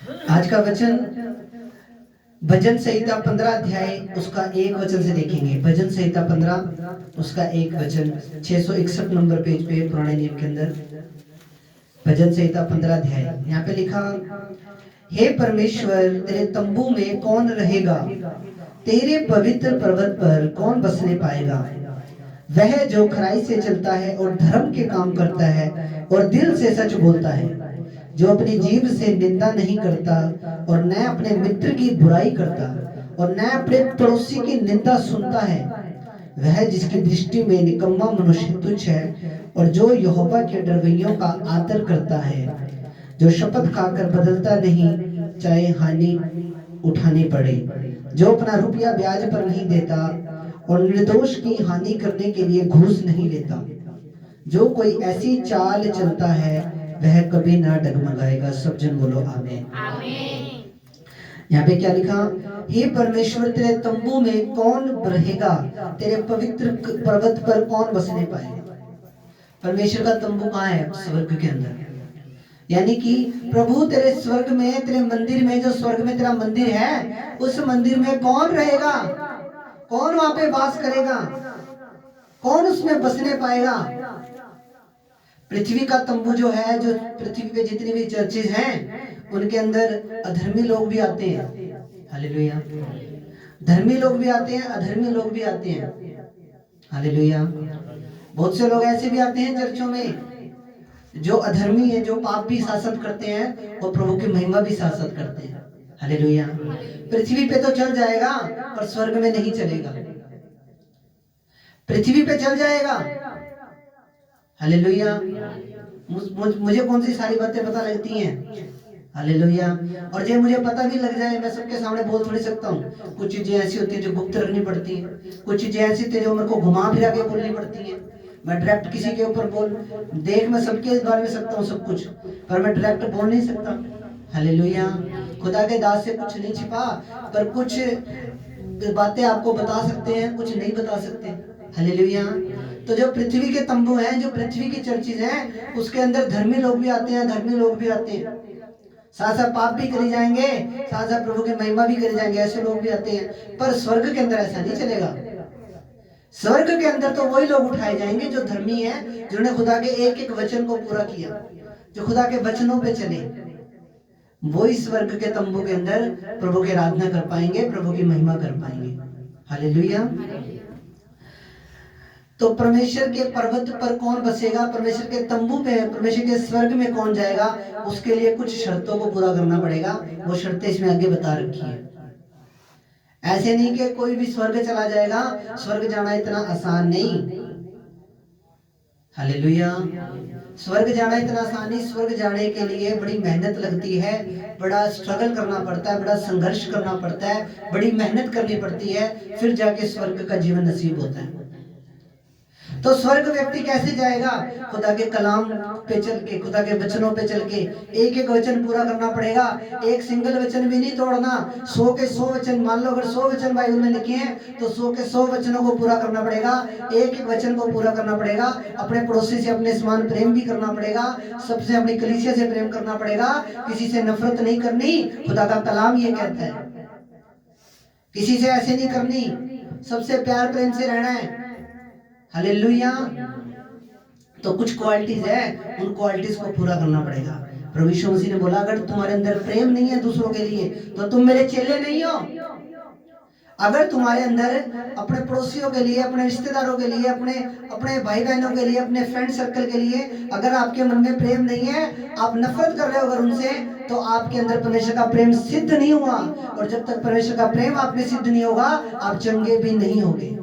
आज का वचन भजन संहिता 15 अध्याय उसका 1 वचन से देखेंगे। भजन संहिता 15 उसका 1 वचन 661 नंबर पेज पे पुराने नियम के अंदर भजन संहिता 15 अध्याय। यहाँ पे लिखा, हे परमेश्वर तेरे तंबू में कौन रहेगा, तेरे पवित्र पर्वत पर कौन बसने पाएगा। वह जो खराई से चलता है और धर्म के काम करता है और दिल से सच बोलता है, जो अपनी जीभ से निंदा नहीं करता और न अपने मित्र की बुराई करता और न अपने पड़ोसी की निंदा सुनता है, वह जिसकी दृष्टि में निकम्मा मनुष्य तुच्छ है और जो यहोवा के डरवैयों का आदर करता है, जो शपथ खाकर बदलता नहीं चाहे हानि उठानी पड़े, जो अपना रुपया ब्याज पर नहीं देता और निर्दोष की हानि करने के लिए घूस नहीं लेता, जो कोई ऐसी चाल चलता है वह कभी ना डगमगाएगा। सब जन बोलो आमीन। यहाँ पे क्या लिखा, हे परमेश्वर तेरे तंबू में कौन रहेगा, तेरे पवित्र पर्वत पर कौन बसने पाएगा। परमेश्वर का तंबू कहाँ है? स्वर्ग के अंदर। यानी कि प्रभु तेरे स्वर्ग में, तेरे मंदिर में, जो स्वर्ग में तेरा मंदिर है, उस मंदिर में कौन रहेगा, कौन वहां पे वास करेगा, कौन उसमें बसने पाएगा। पृथ्वी का तंबू जो है, जो पृथ्वी पे जितनी भी चर्चेज हैं उनके अंदर अधर्मी लोग भी आते हैं। हालेलुया। धर्मी लोग भी आते हैं, अधर्मी लोग भी आते हैं। हालेलुया। बहुत से लोग ऐसे भी आते हैं चर्चों में जो अधर्मी है, जो पाप भी शासन करते हैं और प्रभु की महिमा भी शासन करते हैं। हालेलुया। पृथ्वी पे तो चल जाएगा पर स्वर्ग में नहीं चलेगा। पृथ्वी पे चल जाएगा। हालेलुया। मुझे कौन सी सारी बातें पता लगती हैं। हालेलुया। और जो मुझे पता भी लग जाए, मैं सबके सामने बोल थोड़ी सकता हूँ। कुछ चीजें ऐसी होती है जो गुप्त रखनी पड़ती हैं, कुछ चीजें ऐसी होती है जो मेरे को घुमा फिरा के बोलनी पड़ती हैं। मैं डायरेक्ट किसी के ऊपर देख मैं सबके बारे में सकता हूँ सब कुछ, पर मैं डायरेक्ट बोल नहीं सकता। हालेलुया। खुदा के दास से कुछ नहीं छिपा, पर कुछ बातें आपको बता सकते हैं, कुछ नहीं बता सकते। हालेलुया। तो जो पृथ्वी के तंबू हैं, जो पृथ्वी की चर्चेज हैं, उसके अंदर धर्मी लोग भी आते हैं, धर्मी लोग भी आते हैं। साथ साथ पाप भी करे जाएंगे, साथ साथ प्रभु की महिमा भी करे जाएंगे, ऐसे लोग भी आते हैं। पर स्वर्ग के अंदर ऐसा नहीं चलेगा। स्वर्ग के अंदर तो वही लोग उठाए जाएंगे जो धर्मी हैं, जिन्होंने खुदा के एक एक वचन को पूरा किया, जो खुदा के वचनों पे चले, वो इस स्वर्ग के तंबू के अंदर प्रभु की आराधना कर पाएंगे, प्रभु की महिमा कर पाएंगे। हालेलुया। तो परमेश्वर के पर्वत पर कौन बसेगा, परमेश्वर के तंबू पे, परमेश्वर के स्वर्ग में कौन जाएगा, उसके लिए कुछ शर्तों को पूरा करना पड़ेगा। वो शर्तें इसमें आगे बता रखी है। ऐसे नहीं कि कोई भी स्वर्ग चला जाएगा, स्वर्ग जाना इतना आसान नहीं। हालेलुया। स्वर्ग जाना इतना आसान नहीं। स्वर्ग जाने के लिए बड़ी मेहनत लगती है, बड़ा स्ट्रगल करना पड़ता है, बड़ा संघर्ष करना पड़ता है, बड़ी मेहनत करनी पड़ती है, फिर जाके स्वर्ग का जीवन नसीब होता है। तो स्वर्ग व्यक्ति कैसे जाएगा? खुदा के कलाम पे चल के, खुदा के वचनों पे चल के एक एक वचन पूरा करना पड़ेगा। एक सिंगल वचन भी नहीं तोड़ना। 100 के 100 वचन, मान लो अगर 100 वचन बाइबल में लिखे हैं तो 100 के 100 वचनों को पूरा करना पड़ेगा। एक एक वचन को पूरा करना पड़ेगा। अपने पड़ोसी से अपने समान प्रेम भी करना पड़ेगा, सबसे अपनी कलीसिया से प्रेम करना पड़ेगा, किसी से नफरत नहीं करनी। खुदा का कलाम ये कहता है, किसी से ऐसे नहीं करनी, सबसे प्यार प्रेम से रहना है। हालेलुया। तो कुछ क्वालिटीज है, उन क्वालिटीज को पूरा करना पड़ेगा। प्रभु यीशु मसीह ने बोला, अगर तुम्हारे अंदर प्रेम नहीं है दूसरों के लिए तो तुम मेरे चेले नहीं हो। अगर तुम्हारे अंदर अपने पड़ोसियों के लिए, अपने रिश्तेदारों के लिए, अपने भाई बहनों के लिए, अपने फ्रेंड सर्कल के लिए अगर आपके मन में प्रेम नहीं है, आप नफरत कर रहे हो अगर उनसे, तो आपके अंदर परमेश्वर का प्रेम सिद्ध नहीं हुआ। और जब तक परमेश्वर का प्रेम आप में सिद्ध नहीं होगा, आप चंगे भी नहीं होंगे।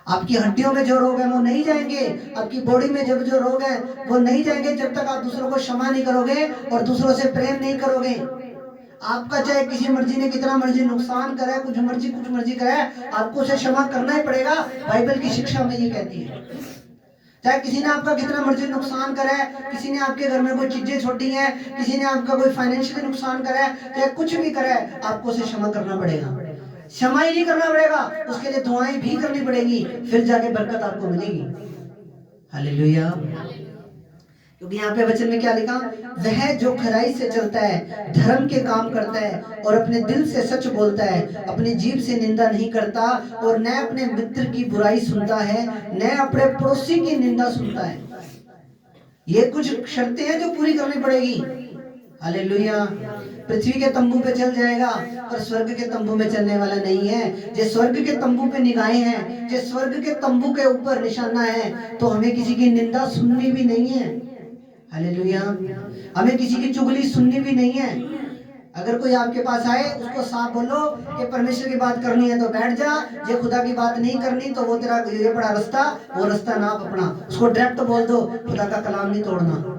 आपकी हड्डियों में जो रोग है वो नहीं जाएंगे, आपकी बॉडी में जब जो रोग है वो नहीं जाएंगे, जब तक आप दूसरों को क्षमा नहीं करोगे और दूसरों से प्रेम नहीं करोगे। आपका चाहे किसी मर्जी ने कितना मर्जी नुकसान करे, कुछ मर्जी करे, आपको उसे क्षमा करना ही पड़ेगा। बाइबल की शिक्षा में ये कहती है। चाहे किसी ने आपका कितना मर्जी नुकसान करे, किसी ने आपके घर में कोई चीजें छोड़ी हैं, किसी ने आपका कोई फाइनेंशियली नुकसान करे, चाहे कुछ भी करे, आपको उसे क्षमा करना पड़ेगा। क्षमा ही नहीं करना पड़ेगा, उसके लिए दुआएं भी करनी पड़ेगी, फिर जाके बरकत आपको मिलेगी। हालेलुया। क्योंकि यहाँ पे वचन में क्या लिखा, वह जो खराई से चलता है, धर्म के काम करता है और अपने दिल से सच बोलता है, अपनी जीभ से निंदा नहीं करता और न अपने मित्र की बुराई सुनता है, न अपने पड़ोसी की निंदा सुनता है। ये कुछ शर्तें हैं जो पूरी करनी पड़ेगी। हालेलुया। पृथ्वी के तंबू पे चल जाएगा पर स्वर्ग के तंबू में चलने वाला नहीं है। जो स्वर्ग के तंबू पे निगाहें हैं, जो स्वर्ग के तंबू के ऊपर निशाना है, तो हमें किसी की निंदा सुननी भी नहीं है। हालेलुया। हमें किसी की चुगली सुननी भी नहीं है। अगर कोई आपके पास आए, उसको साफ बोलो कि परमेश्वर की बात करनी है तो बैठ जा, ये खुदा की बात नहीं करनी तो वो तेरा ये बड़ा रास्ता, वो रास्ता नाप अपना। उसको डायरेक्ट बोल दो, खुदा का कलाम नहीं तोड़ना।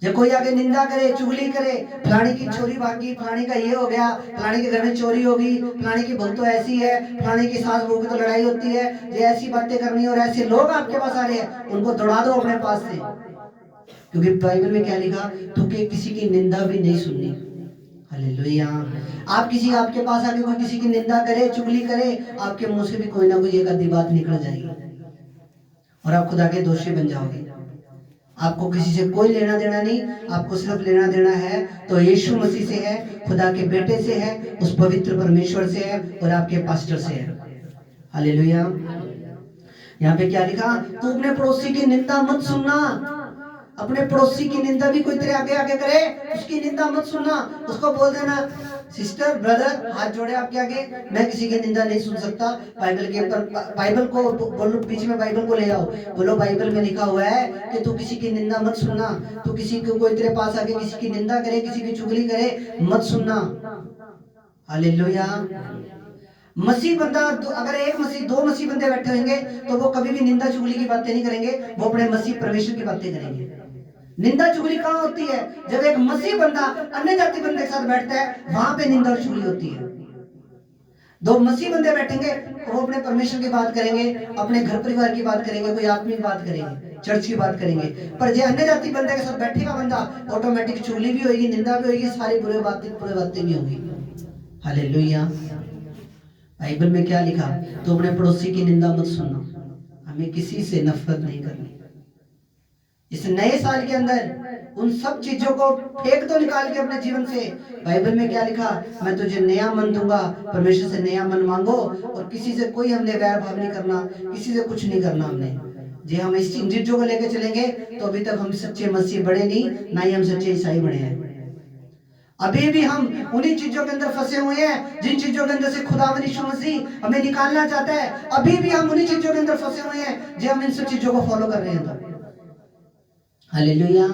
जब कोई आगे निंदा करे, चुगली करे, फलाने की छोरी भागी, फलाने का ये हो गया, फलाने के घर में चोरी होगी, फलाने की बहू तो ऐसी है, फलाने की सास बहू की तो लड़ाई होती है, ये ऐसी बातें करनी, और ऐसे लोग आपके पास आ रहे हैं, उनको दौड़ा दो अपने पास से। क्योंकि बाइबल में क्या लिखा, तो कि किसी की निंदा भी नहीं सुननी। हालेलुया। आप किसी आपके पास आके कोई किसी की निंदा करे, चुगली करे, आपके मुंह से भी कोई ना कोई एक आधी बात निकल जाएगी और आप खुदा के दोषी बन जाओगे। आपको किसी से कोई लेना देना नहीं, आपको सिर्फ लेना देना है तो यीशु मसीह से है, खुदा के बेटे से है, उस पवित्र परमेश्वर से है और आपके पास्टर से है। हालेलुया। यहाँ पे क्या लिखा, तू अपने पड़ोसी की निंदा मत सुनना। अपने पड़ोसी की निंदा भी कोई तेरे आगे आगे करे, उसकी निंदा मत सुनना। उसको बोल देना, सिस्टर ब्रदर हाथ जोड़े आपके आगे, मैं किसी की निंदा नहीं सुन सकता। बाइबल के ऊपर, बाइबल को बोलो, बीच में बाइबल को ले आओ, बोलो बाइबल में लिखा हुआ है कि तू किसी की निंदा मत सुनना। तू किसी को, कोई तेरे पास आके किसी की निंदा करे, किसी की चुगली करे, मत सुनना। हालेलुया। मसीह बंदा, अगर एक मसीह, दो मसीह बंदे बैठे होंगे तो वो कभी भी निंदा चुगली की बातें नहीं करेंगे, वो अपने मसीह परमेश्वर की बातें करेंगे। निंदा चुगली कहाँ होती है, जब एक मसीह बंदा अन्य जाति बंदे के साथ बैठता है, वहां पे निंदा और चुगली होती है। दो मसीह बंदे बैठेंगे, वो अपने परमेश्वर की बात करेंगे, अपने घर परिवार की बात करेंगे, कोई आत्मिक बात करेंगे, चर्च की बात करेंगे। पर जो अन्य जाति बंदे के साथ बैठेगा बंदा, ऑटोमेटिक चुगली भी होगी, निंदा भी होगी, सारी बुरी बातें भी होंगी। हालेलुया। बाइबल में क्या लिखा, तो अपने पड़ोसी की निंदा मत सुनना। हमें किसी से नफरत नहीं करनी। इस नए साल के अंदर उन सब चीजों को फेंक दो निकाल के अपने जीवन से। बाइबल में क्या लिखा, मैं तुझे नया मन दूंगा। परमेश्वर से नया मन मांगो और किसी से कोई हमने वैर भाव नहीं करना, किसी से कुछ नहीं करना हमने। जी हम इस चीजों को लेकर चलेंगे तो अभी तक हम सच्चे मसीह बड़े नहीं, ना ही हम सच्चे ईसाई बने हैं। अभी भी हम उन्हीं चीजों के अंदर फंसे हुए हैं जिन चीजों के अंदर से खुदावंद यीशु मसीह हमें निकालना चाहता है। अभी भी हम उन्हीं चीजों के अंदर फंसे हुए हैं जो हम इन सब चीजों को फॉलो कर रहे हैं। हालेलुया।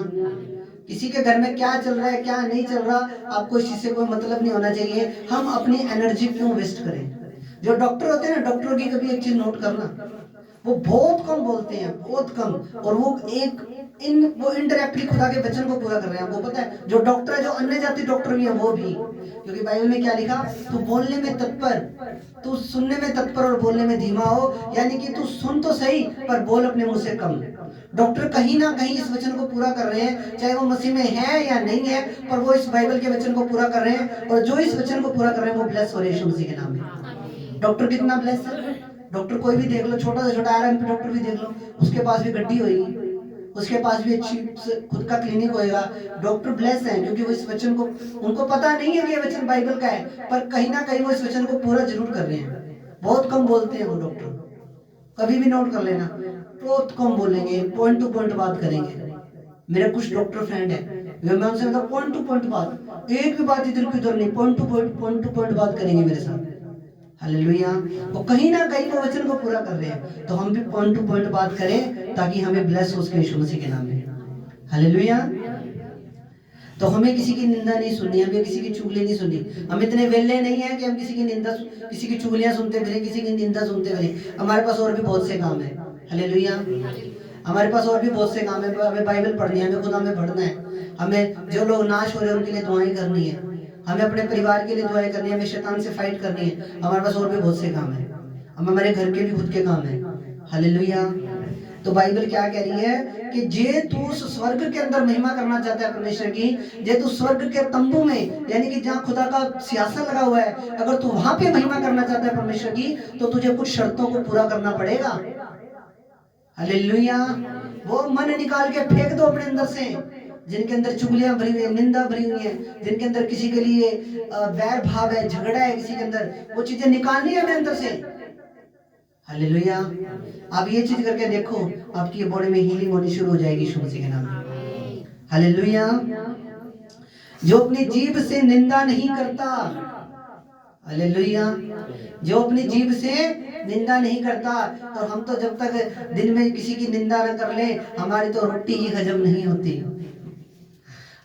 किसी के घर में क्या चल रहा है, क्या नहीं चल रहा, आपको इस चीज से कोई मतलब नहीं होना चाहिए। हम अपनी एनर्जी क्यों वेस्ट करें। जो डॉक्टर होते हैं ना, डॉक्टरों की कभी एक चीज नोट करना, वो बहुत कम बोलते हैं, बहुत कम, और वो इनडायरेक्टली खुदा के वचन को पूरा कर रहे हैं। वो पता है, जो डॉक्टर है, जो अन्य जाति डॉक्टर भी है, वो भी, क्योंकि बाइबल में क्या लिखा, तू बोलने में तत्पर, तू सुनने में तत्पर और बोलने में धीमा हो। यानी कि तू सुन तो सही पर बोल अपने मुंह से कम। डॉक्टर कहीं ना कहीं इस वचन को पूरा कर रहे हैं, चाहे वो मसीह में है या नहीं है, पर वो इस बाइबल के वचन को पूरा कर रहे हैं। और जो इस वचन को पूरा कर रहे हैं वो ब्लेस हो रहे हैं यीशु मसीह के नाम में। डॉक्टर कितना ब्लेस है। डॉक्टर कोई भी देख लो, छोटा से छोटा आरएमपी डॉक्टर भी देख लो, उसके पास भी गड्डी होगी, उसके पास भी अच्छी खुद का क्लिनिक होएगा। डॉक्टर ब्लेस हैं क्योंकि वो इस वचन को, उनको पता नहीं है कि ये वचन बाइबल का है, पर कहीं ना कहीं वो इस वचन को पूरा जरूर कर रहे हैं। बहुत कम बोलते हैं वो डॉक्टर, कभी भी नोट कर लेना, बहुत कम बोलेंगे, पॉइंट टू पॉइंट बात करेंगे। मेरे कुछ डॉक्टर फ्रेंड है, मैं उनसे मतलब पॉइंट टू पॉइंट बात, एक भी बात इधर की उधर नहीं, पॉइंट टू पॉइंट बात करेंगे मेरे साथ। हालेलुया। वो कहीं ना कहीं वो वचन को पूरा कर रहे हैं, तो हम भी पॉइंट टू पॉइंट बात करें ताकि हमें ब्लेस हो सके यीशु मसीह के नाम में। हालेलुया। तो हमें किसी की निंदा नहीं सुननी, हमें किसी की चुगली नहीं सुननी। हम इतने वेले नहीं है कि हम किसी की निंदा, किसी की चुगलियां सुनते फिरें, किसी की निंदा सुनते फिरें। हमारे पास और भी बहुत से काम है। हालेलुया। हमारे पास और भी बहुत से काम है। हमें बाइबल पढ़नी है, हमें खुदा में पढ़ना है, हमें जो लोग नाश हो रहे हैं उनके लिए दुआएं करनी है, हमें अपने परिवार के लिए दुआएं करनी है, हमें शैतान से फाइट करनी है। हमारे पास और भी बहुत से काम है, हम हमारे घर के भी खुद के काम है। हालेलुया। तो बाइबल क्या कह रही है कि जे तू स्वर्ग के अंदर महिमा करना चाहता है परमेश्वर की, जे तू स्वर्ग के तंबू में, यानी कि जहाँ खुदा का सिंहासन लगा हुआ है, अगर तू वहां पे महिमा करना चाहता है परमेश्वर की, तो तुझे कुछ शर्तों को पूरा करना पड़ेगा। हालेलुया। वो मन निकाल के फेंक दो अपने अंदर से, जिनके अंदर चुगलियां भरी हुई है, निंदा भरी हुई है, जिनके अंदर किसी के लिए वैर भाव है, झगड़ा है किसी के अंदर, वो चीजें निकालनी है अपने अंदर से। हालेलुया। आप ये चीज करके देखो, आपकी बॉडी में हीलिंग होनी शुरू हो जाएगी यीशु मसीह के नाम में। हालेलुया। जो अपनी जीभ से निंदा नहीं करता, हालेलुया, जो अपनी जीभ से निंदा नहीं करता। तो हम तो जब तक दिन में किसी की निंदा न कर ले, हमारी तो रोटी ही हजम नहीं होती।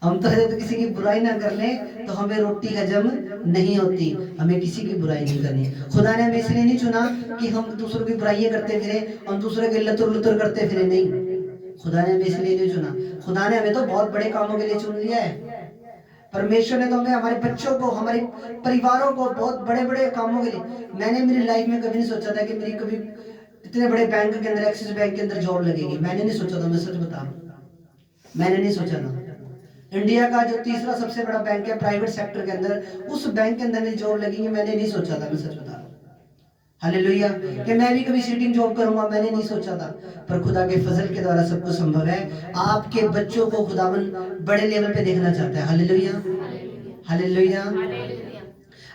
हम तो किसी की बुराई ना कर ले तो हमें रोटी हजम नहीं होती। हमें किसी की बुराई नहीं करनी। खुदा ने हमें इसलिए नहीं चुना कि हम दूसरों की बुराइयां करते फिरे, हम दूसरों के लतुर लुतुर करते फिरे, नहीं। खुदा ने हमें इसलिए नहीं चुना। खुदा ने हमें तो बहुत बड़े कामों के लिए चुन लिया है। परमेश्वर ने तो हमें, हमारे बच्चों को, हमारे परिवारों को बहुत बड़े बड़े कामों के लिए। मैंने मेरी लाइफ में कभी नहीं सोचा था कि मेरी कभी इतने बड़े बैंक के अंदर, एक्सिस बैंक के अंदर जॉब लगेगी। मैंने नहीं सोचा था, मैं सच बता रहा हूं, मैंने नहीं सोचा था। इंडिया का जो तीसरा सबसे बड़ा बैंक है प्राइवेट सेक्टर के अंदर, उस बैंक के अंदर मेरी जॉब लगेगी, मैंने नहीं सोचा था, मैं सच बता रहा हूं। हालेलुया। कि मैं भी कभी सीटिंग जॉब करूंगा, मैंने नहीं सोचा था। पर खुदा के फजल के द्वारा सब कुछ संभव है। आपके बच्चों को खुदावन बड़े लेवल पे देखना चाहता है। Hallelujah, hallelujah.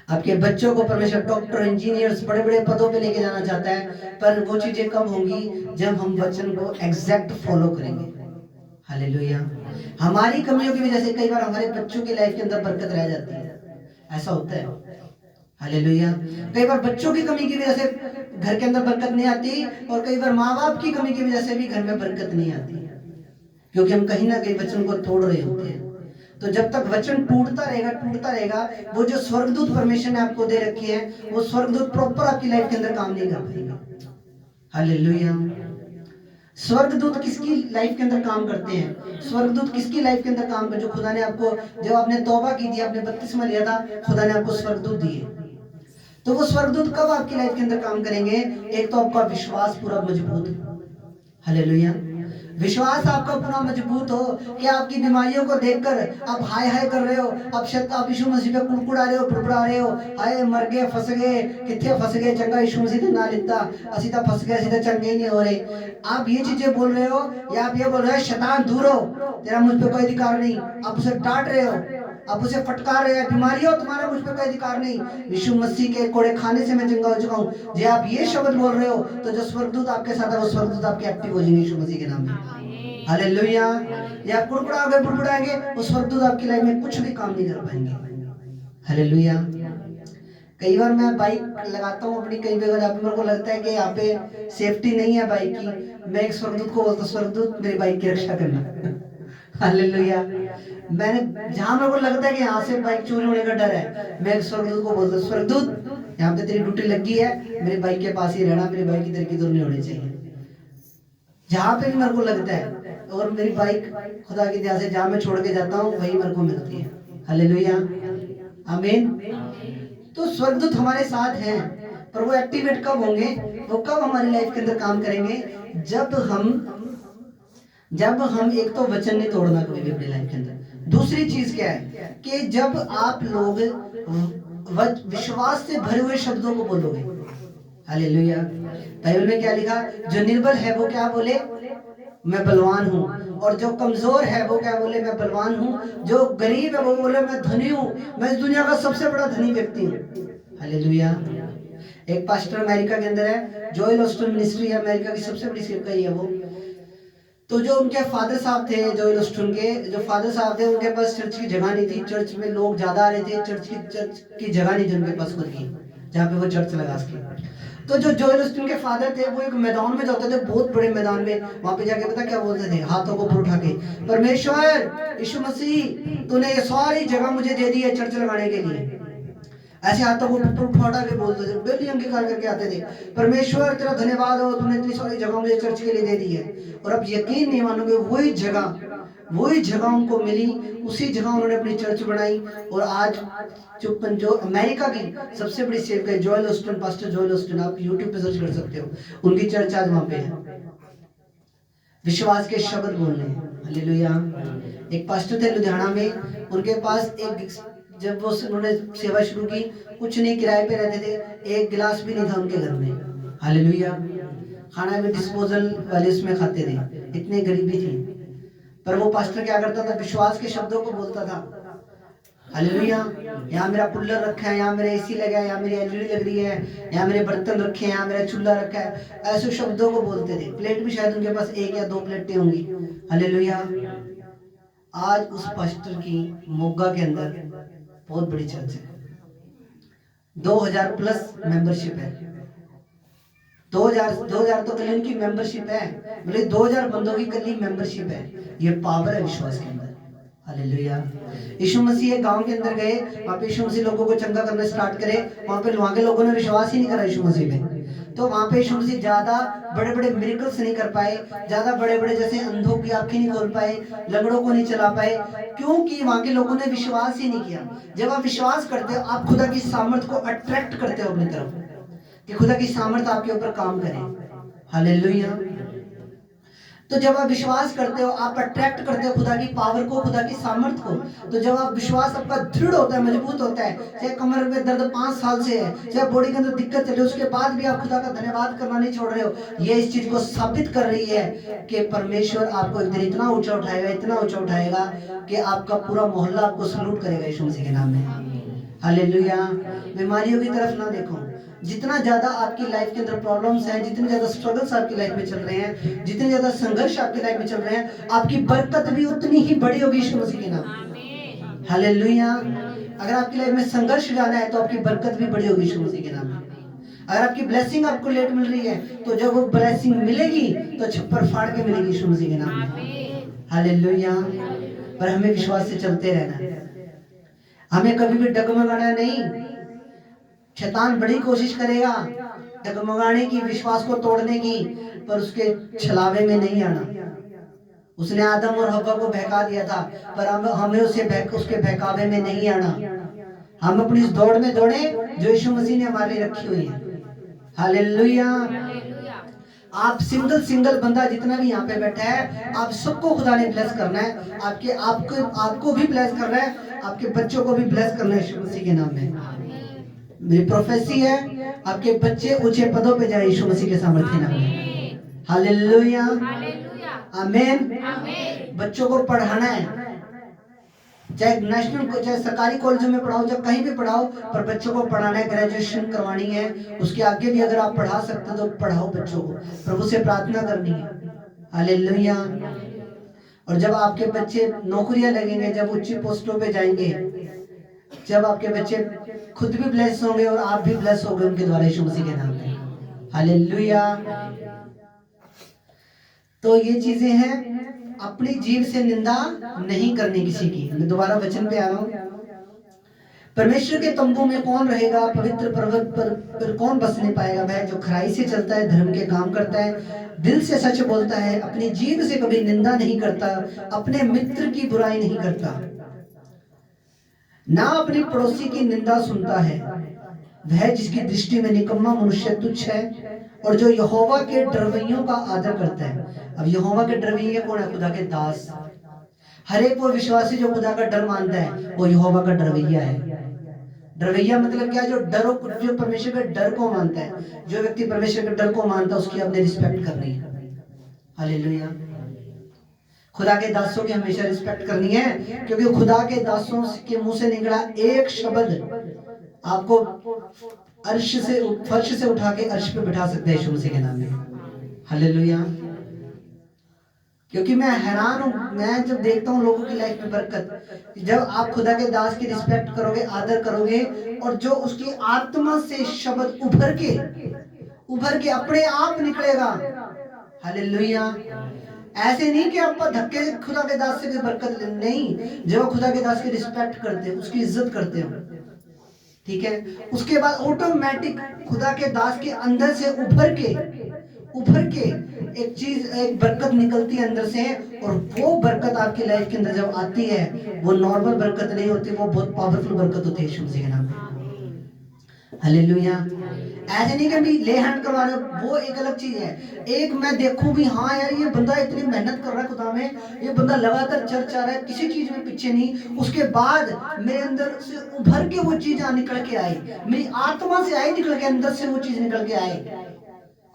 आपके बच्चों को परमेश्वर डॉक्टर, इंजीनियर्स, बड़े बड़े पदों पे लेके जाना चाहता है। पर वो चीजें कब होंगी? जब हम वचन को एग्जैक्ट फॉलो करेंगे। हालेलुया। हमारी कमियों की वजह से कई बार हमारे बच्चों की लाइफ के अंदर बरकत रह जाती है, ऐसा होता है। हालेलुया। कई बार बच्चों की कमी की वजह से घर के अंदर बरकत नहीं आती, और कई बार माँ बाप की कमी की वजह से भी घर में बरकत नहीं आती, क्योंकि हम कहीं ना कहीं वचन को तोड़ रहे होते हैं। तो जब तक वचन टूटता रहेगा, वो जो स्वर्गदूत परमेश्वर ने आपको दे रखी है, वो स्वर्गदूत प्रॉपर आपकी लाइफ के अंदर काम नहीं कर पाएंगे। हालेलुया। स्वर्गदूत किसकी लाइफ के अंदर काम करते हैं? स्वर्गदूत किसकी लाइफ के अंदर काम करते? जो खुदा ने आपको, जब आपने तौबा की थी, आपने बपतिस्मा लिया था, खुदा ने आपको स्वर्गदूत दिए। तो वो स्वर्गदूत कब आपकी लाइफ के अंदर काम करेंगे? एक तो आपका विश्वास पूरा मजबूत। हालेलुया। विश्वास आपका पूरा मजबूत हो कि आपकी बीमारियों को देखकर आप हाय हाय कर रहे हो, आप यीशु मसीह पे कुड़कुड़ा रहे हो, फुड़फुड़ा रहे हो, हाय मर गए, फंस गए, कितने फंस गए, चंगा यीशु मसीह ना लिखता, असी तो फंस गए, असी तो चंगे ही नहीं हो रहे। आप ये चीजें बोल रहे हो, या आप ये बोल रहे हो शैतान दूर हो, तेरा मुझ पे कोई अधिकार नहीं। आप उसे डांट रहे हो, आप उसे फटकार रहे हो, बीमारी हो, तुम्हारा मुझ पे कोई अधिकार नहीं, यीशु मसीह के कोड़े खाने से मैं चंगा हो चुका हूँ। जे आप ये शब्द बोल रहे हो, तो जो स्वर्गदूत आपके साथ है, वो स्वर्गदूत आपके एक्टिव हो जाएंगे यीशु मसीह के नाम में। हालेलुया। या कुड़कुड़ाओगे, बुड़बुड़ाएंगे, उस स्वर्गदूत आपकी लाइफ में कुछ भी काम नहीं कर पाएंगे। हालेलुया। कई बार मैं बाइक लगाता हूँ अपनी, कई बार यहाँ पे मेरे को लगता है कि यहाँ पे सेफ्टी नहीं है बाइक की, मैं एक स्वर्गदूत को बोलता हूँ, स्वर्गदूत मेरी बाइक की रक्षा करना। हालेलुया। मैंने जहां मेरे को लगता है कि यहाँ से बाइक चोरी होने का डर है, मैं स्वर्गदूत को बोलता हूँ, स्वर्गदूत यहाँ पे तेरी ड्यूटी लगी है, मेरी बाइक के पास ही रहना, मेरी बाइक इधर की दूर नहीं होनी चाहिए। जहां पे भी मेरे को लगता है, और मेरी बाइक खुदा की दया से जहां मैं छोड़ के जाता हूँ, वही मेरे को मिलती है। हालेलुया, आमीन। तो स्वर्गदूत हमारे साथ हैं, पर वो एक्टिवेट कब होंगे? वो कब हमारी लाइफ के अंदर काम करेंगे? जब हम एक तो वचन नहीं तोड़ना कभी भी अपनी लाइफ के अंदर। दूसरी चीज क्या है कि जब आप लोग विश्वास से भरे हुए शब्दों को बोलोगे। हालेलुया। बाइबल में क्या लिखा? जो निर्बल है वो क्या बोले? मैं बलवान हूँ। और जो कमजोर है वो क्या बोले? मैं बलवान हूँ। जो गरीब है वो बोले मैं धनी हूँ, मैं इस दुनिया का सबसे बड़ा धनी व्यक्ति हूँ। हालेलुया। एक पास्टर अमेरिका के अंदर है, जोएल ऑस्टिन मिनिस्ट्री है, अमेरिका की सबसे बड़ी सेवकाई है वो। तो जो उनके फादर साहब थे, जोएल ऑस्टिन के जो फादर साहब थे, उनके पास चर्च की जगह नहीं थी, चर्च में लोग ज्यादा आ रहे थे, चर्च की जगह नहीं थी उनके पास खुद की, जहाँ पे वो चर्च लगा सके। तो जो जोएल ऑस्टिन के फादर थे, वो एक मैदान में जाते थे, बहुत बड़े मैदान में, वहां पे जाके पता क्या बोलते थे? हाथों को ऊपर उठा के, परमेश्वर यीशु मसीह तूने ये सारी जगह मुझे दे दी है चर्च लगाने के लिए। ऐसे हाथों को ऊपर उठा के बोलते थे, डेली अंगीकार करके आते थे, परमेश्वर तेरा धन्यवाद हो, तूने इतनी सारी जगह मुझे चर्च के लिए दे दी है। और अब यकीन नहीं मानोगे, वही जगह उनको मिली, उसी जगह उन्होंने अपनी चर्च बनाई। और आज जो अमेरिका की सबसे बड़ी सेवक है Joel Austin, pastor Joel Austin, आप यूट्यूब पे सर्च कर सकते हो, उनकी चर्च आज वहां पे है। विश्वास के शब्द बोलने। हालेलुया। एक पास्टर थे लुधियाना में, उनके पास जब वो उन्होंने सेवा शुरू की, कुछ नहीं, किराए पे रहते थे, एक गिलास भी नहीं था उनके घर में। हालेलुया। खाना भी डिस्पोजल वाले उसमें खाते थे, इतनी गरीबी थी। पर वो पास्टर क्या करता था, विश्वास के शब्दों को बोलता था। हालेलुया। यहाँ मेरा कूलर रखा है, यहाँ मेरा एसी लगा है, यहाँ मेरी एलईडी लग रही है, यहाँ मेरे बर्तन रखे हैं, यहाँ मेरा चूल्हा रखा है। ऐसे शब्दों को बोलते थे। प्लेट भी शायद उनके पास 1 या 2 प्लेटें होंगी। हालेलुया। आज उस पास्टर की मोगा के अंदर बहुत बड़ी चर्च है। 2000 प्लस मेंबरशिप है। 2000 तो कल की मेंबरशिप है, मतलब 2000 बंदों की कल मेंबरशिप है। ये पावर है विश्वास के अंदर। हालेलुया। यीशु मसीह गांव के अंदर गए, वहां पे यीशु मसीह लोगों को चंगा करना स्टार्ट करे। वहां के लोगों ने विश्वास ही नहीं करा यीशु मसीह पे। तो वहां पे यीशु मसीह ज्यादा बड़े बड़े मिरेकल्स नहीं कर पाए, ज्यादा बड़े बड़े जैसे अंधों की आंखें नहीं खोल पाए, लंगड़ों को नहीं चला पाए, क्योंकि वहां के लोगों ने विश्वास ही नहीं किया। जब आप विश्वास करते हो, आप खुदा की सामर्थ को अट्रैक्ट करते हो अपनी तरफ, कि खुदा की सामर्थ आपके ऊपर काम करे। हालेलुया। तो जब आप विश्वास करते हो, आप अट्रैक्ट करते हो खुदा की पावर को, खुदा की सामर्थ को। तो जब आप विश्वास आपका दृढ़ होता है, मजबूत होता है, चाहे कमर में दर्द 5 साल से है, चाहे बॉडी के अंदर दिक्कत चल रही है, उसके बाद भी आप खुदा का धन्यवाद करना नहीं छोड़ रहे हो, ये इस चीज को साबित कर रही है कि परमेश्वर आपको एक दिन इतना ऊंचा उठाएगा, इतना ऊंचा उठाएगा कि आपका पूरा मोहल्ला आपको सलूट करेगा यीशु मसीह के नाम में। हालेलुया। बीमारियों की तरफ ना देखो। जितना ज्यादा आपकी लाइफ के अंदर प्रॉब्लम्स हैं, जितने ज्यादा स्ट्रगल्स आपकी लाइफ में चल रहे हैं, जितने ज्यादा संघर्ष आपकी लाइफ में चल रहे हैं, आपकी बरकत भी उतनी ही बड़ी होगी यीशु मसीह के नाम। हालेलुया। अगर आपकी लाइफ में संघर्ष जाना है तो आपकी बरकत भी बड़ी होगी यीशु मसीह के नाम। अगर आपकी ब्लेसिंग आपको लेट मिल रही है, तो जब वो ब्लेसिंग मिलेगी तो छप्पर फाड़ के मिलेगी यीशु मसीह के नाम। हालेलुया। पर हमें विश्वास से चलते रहना है, हमें कभी भी डगमगाना नहीं। शैतान बड़ी कोशिश करेगा डगमगाने की, विश्वास को तोड़ने की, पर उसके छलावे में नहीं आना। उसने आदम और हव्वा को बहका दिया था, पर हमें उसके बहकावे में नहीं आना। हम अपनी इस दौड़ में दौड़े जो यीशु मसीह ने हमारे लिए रखी हुई है। हालेलुया। आप सिंगल बंदा जितना भी यहाँ पे बैठा है, आप सबको खुदा ने ब्लेस करना है। आपको भी ब्लेस करना है, आपके बच्चों को भी ब्लेस करना है यीशु मसीह के नाम में। मेरी प्रोफेसी है, आपके बच्चे ऊंचे पदों पे जाए यीशु मसीह के सामर्थ्य नाम में। हालेलुया। आमीन। बच्चों को पढ़ाना है, चाहे नेशनल को, चाहे सरकारी कॉलेजों में पढ़ाओ, चाहे कहीं भी पढ़ाओ, पर बच्चों को पढ़ाना है। ग्रेजुएशन करवानी है, उसके आगे भी अगर आप पढ़ा सकते हो तो पढ़ाओ बच्चों को। प्रभु से प्रार्थना करनी है। हालेलुया। और जब आपके बच्चे नौकरियां लगेंगे, जब उच्च पोस्टों पे जाएंगे, जब आपके बच्चे खुद भी ब्लेस होंगे और आप भी ब्लेस होंगे उनके द्वारा यीशु मसीह के नाम में। हालेलुया। तो ये चीजें हैं, अपनी जीव से निंदा नहीं करनी किसी की। मैं दोबारा वचन पे आ रहा हूं। परमेश्वर के तंबू में कौन रहेगा, पवित्र पर्वत पर कौन बस नहीं पाएगा? वह जो खराई से चलता है, धर्म के काम करता है, दिल से सच बोलता है, अपनी जीव से कभी निंदा नहीं करता, अपने मित्र की बुराई नहीं करता, ना अपनी पड़ोसी की निंदा सुनता है। वह जिसकी दृष्टि में निकम्मा मनुष्य तुच्छ है, और जो यहोवा के डरवैयों का आदर करता है। अब यहोवा के डरवैये कौन है? खुदा के दास। हर एक वो विश्वासी जो खुदा का डर मानता है, वो यहोवा का डरवैया है। डरवैया मतलब क्या? जो परमेश्वर के डर को मानता है। जो व्यक्ति परमेश्वर के डर को मानता है, उसकी अपने रिस्पेक्ट करनी है। हालेलुया। खुदा के दासों की हमेशा रिस्पेक्ट करनी है, क्योंकि खुदा के दासों के मुंह से निकला एक शब्द आपको फर्श से उठा के अर्श पे बिठा सकते हैं यीशु मसीह के नाम में। हालेलुया। क्योंकि मैं हैरान हूं, मैं जब देखता हूं लोगों की लाइफ में बरकत, जब आप खुदा के दास की रिस्पेक्ट करोगे, आदर करोगे, और जो उसकी आत्मा से शब्द उभर के अपने आप निकलेगा। हालेलुया। ऐसे नहीं कि आप धक्के से खुदा के दास से कोई बरकत नहीं। जब खुदा के दास की रिस्पेक्ट करते हो, उसकी इज्जत करते हो, ठीक है, उसके बाद ऑटोमेटिक खुदा के दास के अंदर से उभर के एक चीज, एक बरकत निकलती है अंदर से। और वो बरकत आपकी लाइफ के अंदर जब आती है, वो नॉर्मल बरकत नहीं होती, वो बहुत पावरफुल बरकत होती है यीशु मसीह के नाम में। हालेलुया। ऐसे नहीं कि ले हैंड करवा रहे हो, वो एक अलग चीज है। एक मैं देखूं भी, हाँ यार ये बंदा इतनी मेहनत कर रहा है खुदा में, ये बंदा लगातार चर्च आ रहा है, किसी चीज में पीछे नहीं, उसके बाद मेरे अंदर से उभर के वो चीज निकल के आई, मेरी आत्मा से आई निकल के, अंदर से वो चीज निकल के आई।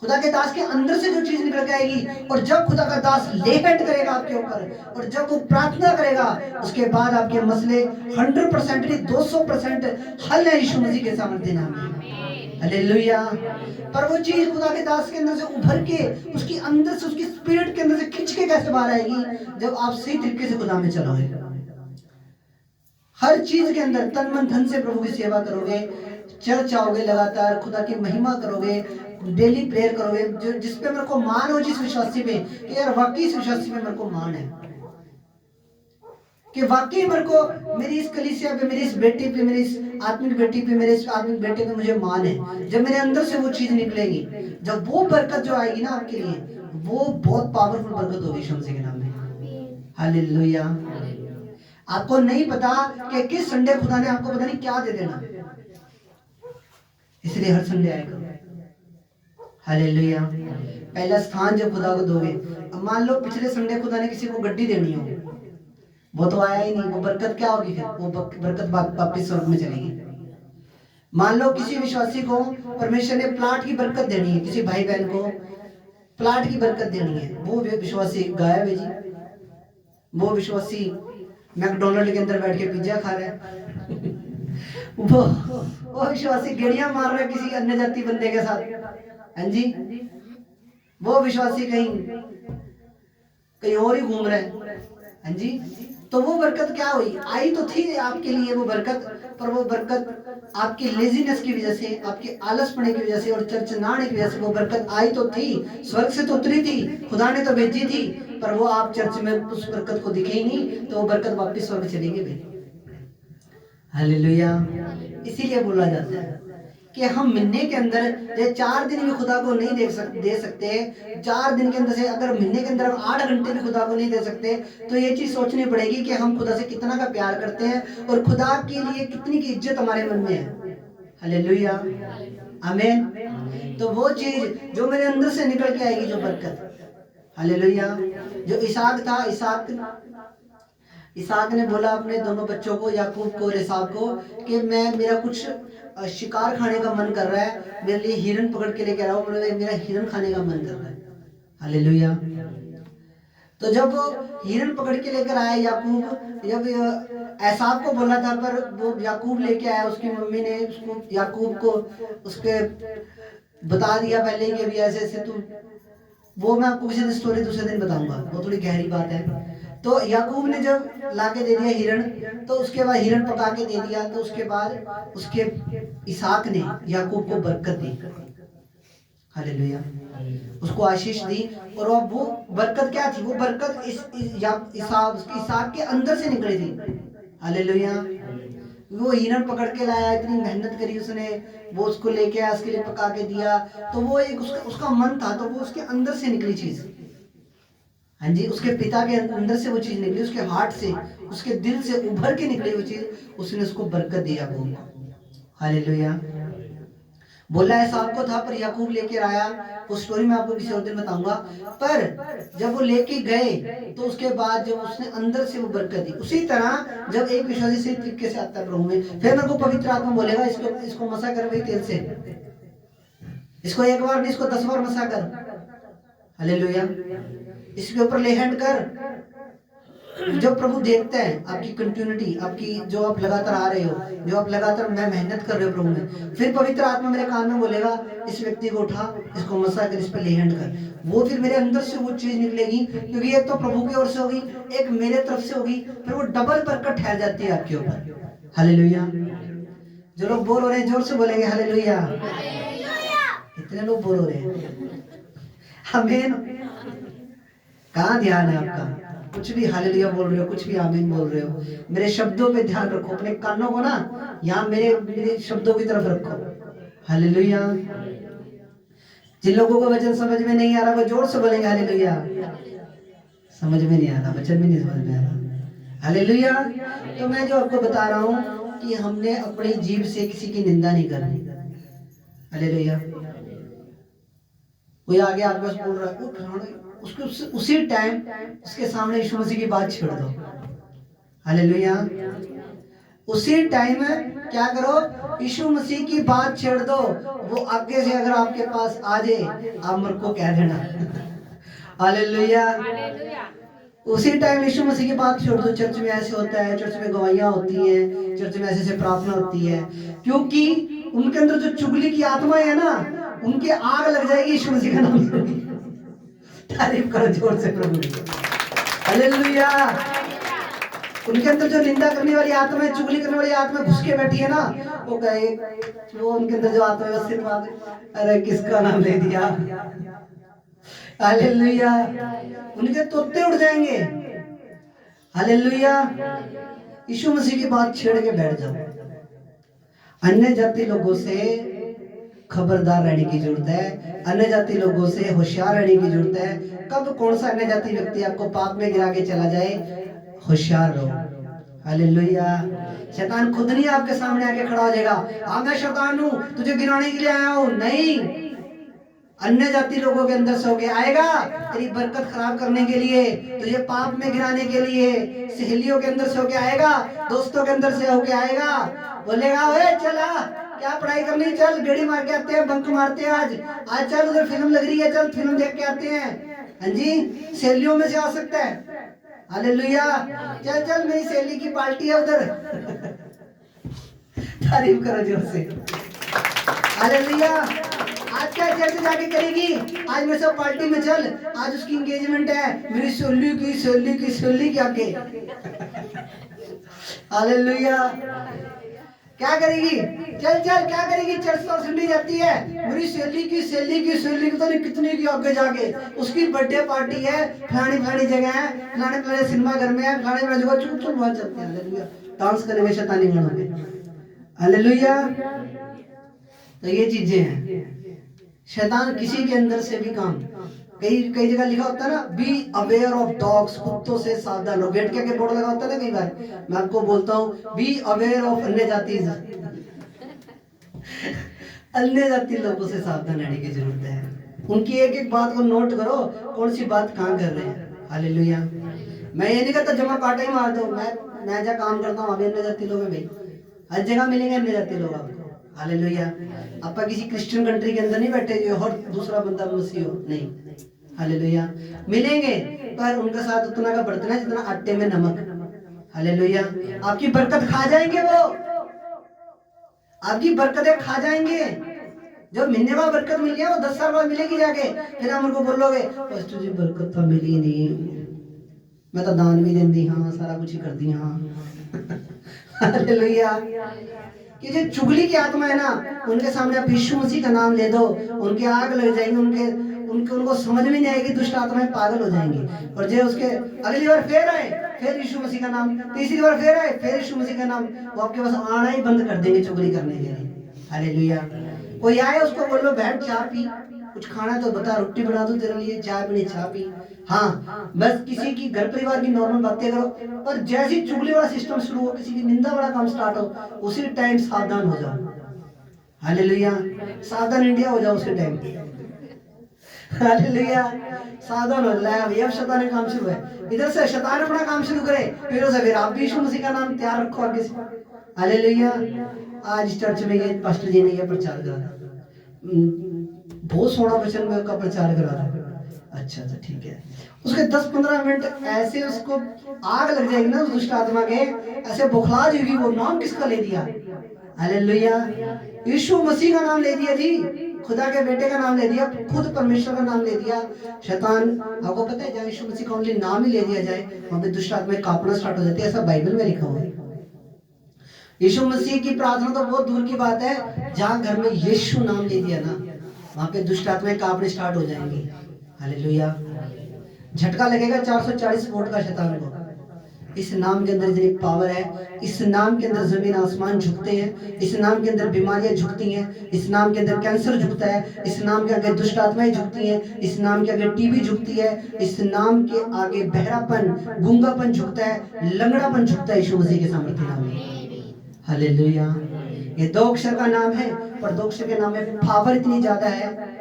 खुदा के दास के अंदर से जो चीज निकल के आएगी, और जब खुदा का दास ले हैंड करेगा आपके ऊपर, और जब वो प्रार्थना करेगा, उसके बाद आपके मसले 100% नहीं 200% हल है यीशु मसीह के सामर्थ्य नाम में। हालेलुया। पर वो चीज खुदा के दास के अंदर से उभर के, उसकी अंदर से, उसकी स्पिरिट के अंदर से खिंच के कैसे बाहर आएगी? जब आप सही तरीके से खुदा में चलोगे, हर चीज के अंदर तन मन धन से प्रभु की सेवा करोगे, चर्च आओगे, लगातार खुदा की महिमा करोगे, डेली प्रेयर करोगे, जो जिस पे मेरे को मान हो, जिस विश्वासी पे कि यार वाकई इस विश्वासी पे मेरे को मान है, कि वाकई मेरे को मेरी इस कलीसिया पे, मेरी इस बेटी पे, मेरी इस आत्मिक बेटी पे, मेरे इस आत्मिक बेटे पे मुझे मान है। जब मेरे अंदर से वो चीज निकलेगी, जब वो बरकत जो आएगी ना आपके लिए, वो बहुत पावरफुल बरकत होगी शमसी के नाम में। हालेलुया। आपको नहीं पता कि किस संडे खुदा ने आपको पता नहीं क्या दे देना, इसलिए हर संडे आएगा। हालेलुया। पहला स्थान जब खुदा को दोगे, अब मान लो पिछले संडे खुदा ने किसी को गड्डी देनी हो, वो तो आया ही नहीं, वो बरकत क्या होगी? फिर वो बरकत वापिस स्वर्ग में चलेगी। मान लो किसी विश्वासी को परमेश्वर ने प्लाट की बरकत देनी है, किसी भाई बहन को प्लाट की बरकत देनी है, वो विश्वासी गायब है जी, वो विश्वासी मैकडोनल्ड के अंदर बैठ के पिज्जा खा रहा है वो विश्वासी गेड़ियां मार रहा है किसी अन्य जाति बंदे के साथ। हाँ जी, वो विश्वासी कहीं और ही घूम रहा है। हाँ जी, तो वो बरकत क्या हुई? आई तो थी आपके लिए वो बरकत, पर वो बरकत आपकी लेजीनेस की वजह से, आपके आलस पड़ने की वजह से और चर्च ना आने की वजह से वो बरकत आई तो थी, स्वर्ग से तो उतरी थी, खुदा ने तो भेजी थी, पर वो आप चर्च में उस बरकत को दिखे ही नहीं, तो वो बरकत वापस स्वर्ग चली गई। हालेलुया। इसीलिए बोला जाता है कि हम महीने के अंदर 4 दिन भी खुदा को नहीं दे सकते, 4 दिन के अंदर से अगर महीने के अंदर हम 8 घंटे भी खुदा को नहीं दे सकते, तो ये चीज सोचनी पड़ेगी कि हम खुदा से कितना का प्यार करते हैं और खुदा के लिए कितनी की इज्जत हमारे मन में है। हालेलुया, आमीन। तो वो चीज जो मेरे अंदर से निकल के आएगी, जो बरकत, हालेलुया। जो इसहाक था, इसहाक ने बोला अपने दोनों बच्चों को, याकूब को और एसाव को, कि मेरा कुछ शिकार खाने का मन कर रहा है, मेरे लिए हिरन पकड़ के लेके आओ, मेरा हिरन खाने का मन कर रहा है। हालेलुया। तो जब वो हिरन पकड़ के लेकर आया याकूब, जब एसाव को बोला था, पर वो याकूब लेके आया, उसकी मम्मी ने उसको याकूब को उसके बता दिया पहले कि अभी ऐसे ऐसे तू, वो मैं आपको किसी दिन स्टोरी दूसरे दिन बताऊंगा, वो थोड़ी गहरी बात है। तो याकूब ने जब लाके दे दिया हिरण, तो उसके बाद हिरण पका के दे दिया, तो उसके बाद उसके इसहाक ने याकूब को बरकत दी। हालेलुया, उसको आशीष दी। और वो बरकत क्या थी? वो बरकत इसहाक के अंदर से निकली थी। हालेलुया। वो हिरण पकड़ के लाया, इतनी मेहनत करी उसने, वो उसको लेके आया, उसके लिए पका के दिया, तो वो एक उसका मन था, तो वो उसके अंदर से निकली चीज। हाँ जी, उसके पिता के अंदर से वो चीज निकली, उसके हार्ट से, उसके दिल से उभर के निकली वो चीज, उसने उसको बरकत दिया वो। हालेलुया। बोला है सांप को था, पर याकूब लेकर आया, वो स्टोरी मैं आपको किसी और दिन बताऊंगा। पर जब वो लेके गए, तो उसके बाद जब उसने अंदर से वो बरकत दी, उसी तरह जब एक विश्वासी सही तरीके से आता है प्रभु में, फिर मेरे को पवित्र आत्मा बोलेगा, इसको मसा कर भाई तेल से, इसको एक बार नहीं, इसको 10 बार मसा कर। हालेलुया। इसके ऊपर ले हैंड कर। जब प्रभु देखते हैं आपकी कंटिन्यूटी, आपकी जो आप लगातार आ रहे हो, जो आप लगातार मैं मेहनत कर रहे हो प्रभु में, फिर पवित्र आत्मा मेरे कान में बोलेगा, इस व्यक्ति को उठा, इसको मसा कर, इस पर ले हैंड कर। वो फिर मेरे अंदर से वो चीज निकलेगी, क्योंकि एक तो प्रभु की ओर से होगी, एक मेरे तरफ से होगी, फिर वो डबल बरकत ठहर जाती है आपके ऊपर। हालेलुया। जो लोग बोर हो रहे हैं जोर से बोलेंगे हालेलुया। इतने लोग बोर हो रहे हैं, आमीन। कहाँ ध्यान है आपका? कुछ भी हालेलुया बोल रहे हो, कुछ भी आमीन बोल रहे हो? मेरे शब्दों पे ध्यान रखो, अपने कानों को ना यहाँ मेरे शब्दों की तरफ रखो। हालेलुया। जिन लोगों को वचन समझ में नहीं आ रहा, वो जोर से बोलेंगे हालेलुया। समझ में नहीं आ रहा, वचन भी नहीं समझ में आ रहा। हालेलुया। तो मैं जो आपको बता रहा हूँ कि हमने अपनी जीभ से किसी की निंदा नहीं करनी। हालेलुया। कोई आगे आपके बोल रहा है, उसको उसी टाइम उसके सामने यीशु मसीह की बात छेड़ दो। हालेलुया। उसी टाइम क्या करो, यीशु मसीह की बात छेड़ दो। वो आगे से अगर आपके पास आ जाए, आप मेरे को कह देना। हालेलुया। उसी टाइम यीशु मसीह की बात छोड़ दो। चर्च में ऐसे होता है, चर्च में गवाहियां होती हैं, चर्च में ऐसे प्रार्थना होती है, क्योंकि उनके अंदर जो चुगली की आत्मा है ना, उनके आग लग जाएगी यीशु मसीह का नाम लेके। तारीफ करो जोर से प्रभु की। हालेलुया। उनके अंदर जो निंदा करने वाली आत्मा है, चुगली करने वाली आत्मा घुस के बैठी है ना, वो कहे, वो उनके अंदर जो आत्मा है, सिर्फ अरे किसका नाम ले दिया। हालेलुया। उनके तोते उड़ जाएंगे। हालेलुया। यीशु मसीह की बात छेड़ के बैठ जाओ। अन्य जाति लोगों से खबरदार रहने की जरूरत है, अन्य जाति लोगों से होशियार रहने की जरूरत है। कब कौन सा अन्य जाति व्यक्ति आपको पाप में गिरा के चला जाए, होशियार रहो। हालेलुया। शैतान खुद नहीं आपके सामने आके खड़ा हो जाएगा, हाँ मैं शैतान हूं, तुझे गिराने के लिए आया हूं। नहीं, अन्य जाति लोगों के अंदर से होके आएगा तेरी बरकत खराब करने के लिए, तुझे पाप में गिराने के लिए। सहेलियों के अंदर से होके आएगा, दोस्तों के अंदर से होके आएगा, बोलेगा ओए चला, क्या पढ़ाई करनी, चल गेड़ी मार के आते हैं, बंक मारते हैं, आज चल उधर फिल्म लग रही है, चल फिल्म देख के आते हैं। हाँ जी, सहेलियों में से आ सकता है। हालेलुया। चल चल मेरी सहेली की पार्टी है उधर। तारीफ करो जोर से। हालेलुया। आज क्या चर्च जाके करेगी, आज मेरे साथ पार्टी में चल, आज उसकी एंगेजमेंट है, मेरी सहेली की आके। हालेलुया। क्या करेगी, चल चल क्या करेगी, चर्च तो सुननी जाती है, मेरी सहेली की तो नहीं कितनी की आगे जाके, उसकी बर्थडे पार्टी है, फलानी जगह है, फलाने सिनेमा घर में है, फलाने जगह, चुप चुप वहां चलते हैं। हालेलुया। डांस करने में शैतानी गानों में। हालेलुया। तो ये चीजें हैं, शैतान किसी के अंदर से भी काम, कई जगह लिखा होता है ना, बी अवेयर ऑफ डॉग्स, कुत्तों से सावधान हो। गेट के बोर्ड लगा होता है ना, कई बार मैं आपको बोलता हूँ बी अवेयर ऑफ अन्य जाति। अन्य जाति लोगों से सावधान रहने की जरूरत है। उनकी एक एक बात को नोट करो, कौन सी बात कहाँ कर रहे हैं। हालेलुया। मैं ये नहीं कहता जमा काटा ही मार दो, मैं जहाँ काम करता हूँ अभी अन्य जाति लोग हैं भाई, हर जगह मिलेंगे अन्य जाति लोग आपको। हालेलुया। आप किसी क्रिश्चियन कंट्री के अंदर नहीं बैठे जो और दूसरा बंदा मसीह हो, नहीं। हालेलुया। मिलेंगे पर उनके साथ उतना का बर्तना है जितना आटे में नमक। हालेलुया। आपकी बरकत खा जाएंगे, वो आपकी बरकतें खा जाएंगे। जो मिलने वाला बरकत मिल गया वो 10 साल बाद मिलेगी जाके, फिर आप उनको बोलोगे बस तुझे बरकत तो मिली नहीं, मैं तो दान भी देंदी, हाँ सारा कुछ ही कर दी, हाँ। हालेलुया। कि जो चुगली की आत्मा है ना, उनके सामने आप यीशु मसीह का नाम ले दो, उनके आग लग जाएंगे, उनको समझ में नहीं आएगी, दुष्ट आत्माएं पागल हो जाएंगी। और जो उसके अगली बार फिर आए, फिर यीशु मसीह का नाम, तीसरी बार फिर आए, फिर यीशु मसीह का नाम, वो आपके पास आना ही बंद कर देंगे चुगली करने के लिए। हालेलुया। कोई आए उसको बोलो बैठ चाय पी, कुछ खाना तो बता, रोटी बना दो तेरे लिए, चाय पीनी चाय पी, हाँ बस किसी की घर परिवार की नॉर्मल बातें करो। और जैसी चुगली वाला सिस्टम शुरू हो, किसी की निंदा वाला काम स्टार्ट हो, उसी टाइम सावधान हो जाओ। हालेलुया। सावधान इंडिया हो जाओ उसी टाइम। हालेलुया। सावधान हो जाए भैया, शैतान का काम शुरू है, इधर से शैतान अपना काम शुरू करे, फिर आप भी यीशु मसीह का नाम तैयार रखो आगे से। हालेलुया। आज चर्च में ये पास्टर जी ने ये प्रचार करा, बहुत सोना वचन में का प्रचार करा था। अच्छा ठीक है। उसके 10-15 मिनट ऐसे उसको आग लग जाएगी ना उस दुष्ट आत्मा के, ऐसे बुखला जाएगी, वो नाम किसका ले दिया। हालेलुया। यीशु मसीह का नाम ले दिया जी, खुदा के बेटे का नाम ले दिया, खुद परमेश्वर का नाम ले दिया। शैतान, आपको पता है जहाँ यीशु मसीह का ओनली नाम ही ले दिया जाए वहां पे दुष्ट आत्माएं कांपना स्टार्ट हो जाती है, ऐसा बाइबल में लिखा हुआ है। यीशु मसीह की प्रार्थना तो बहुत दूर की बात है, जहाँ घर में यीशु नाम ले दिया ना, वहां पे दुष्ट आत्माएं कांपने स्टार्ट हो जाएंगी। हालेलुया। झटका लगेगा 440 वोल्ट का शैतान को। इस नाम के अंदर इतनी पावर है, इस नाम के अंदर जमीन आसमान झुकते हैं, इस नाम के अंदर बीमारियां झुकती हैं, इस नाम के अंदर कैंसर झुकता है, इस नाम के आगे दुष्ट आत्माएं झुकती हैं, इस नाम के आगे टीबी झुकती है, इस नाम के आगे बहरापन, गूंगापन झुकता है, लंगड़ापन झुकता है यीशु मसीह के सामर्थ्य नाम में। हालेलुया। ये 2 अक्षर का नाम है, पर 2 अक्षर के नाम में पावर इतनी ज्यादा है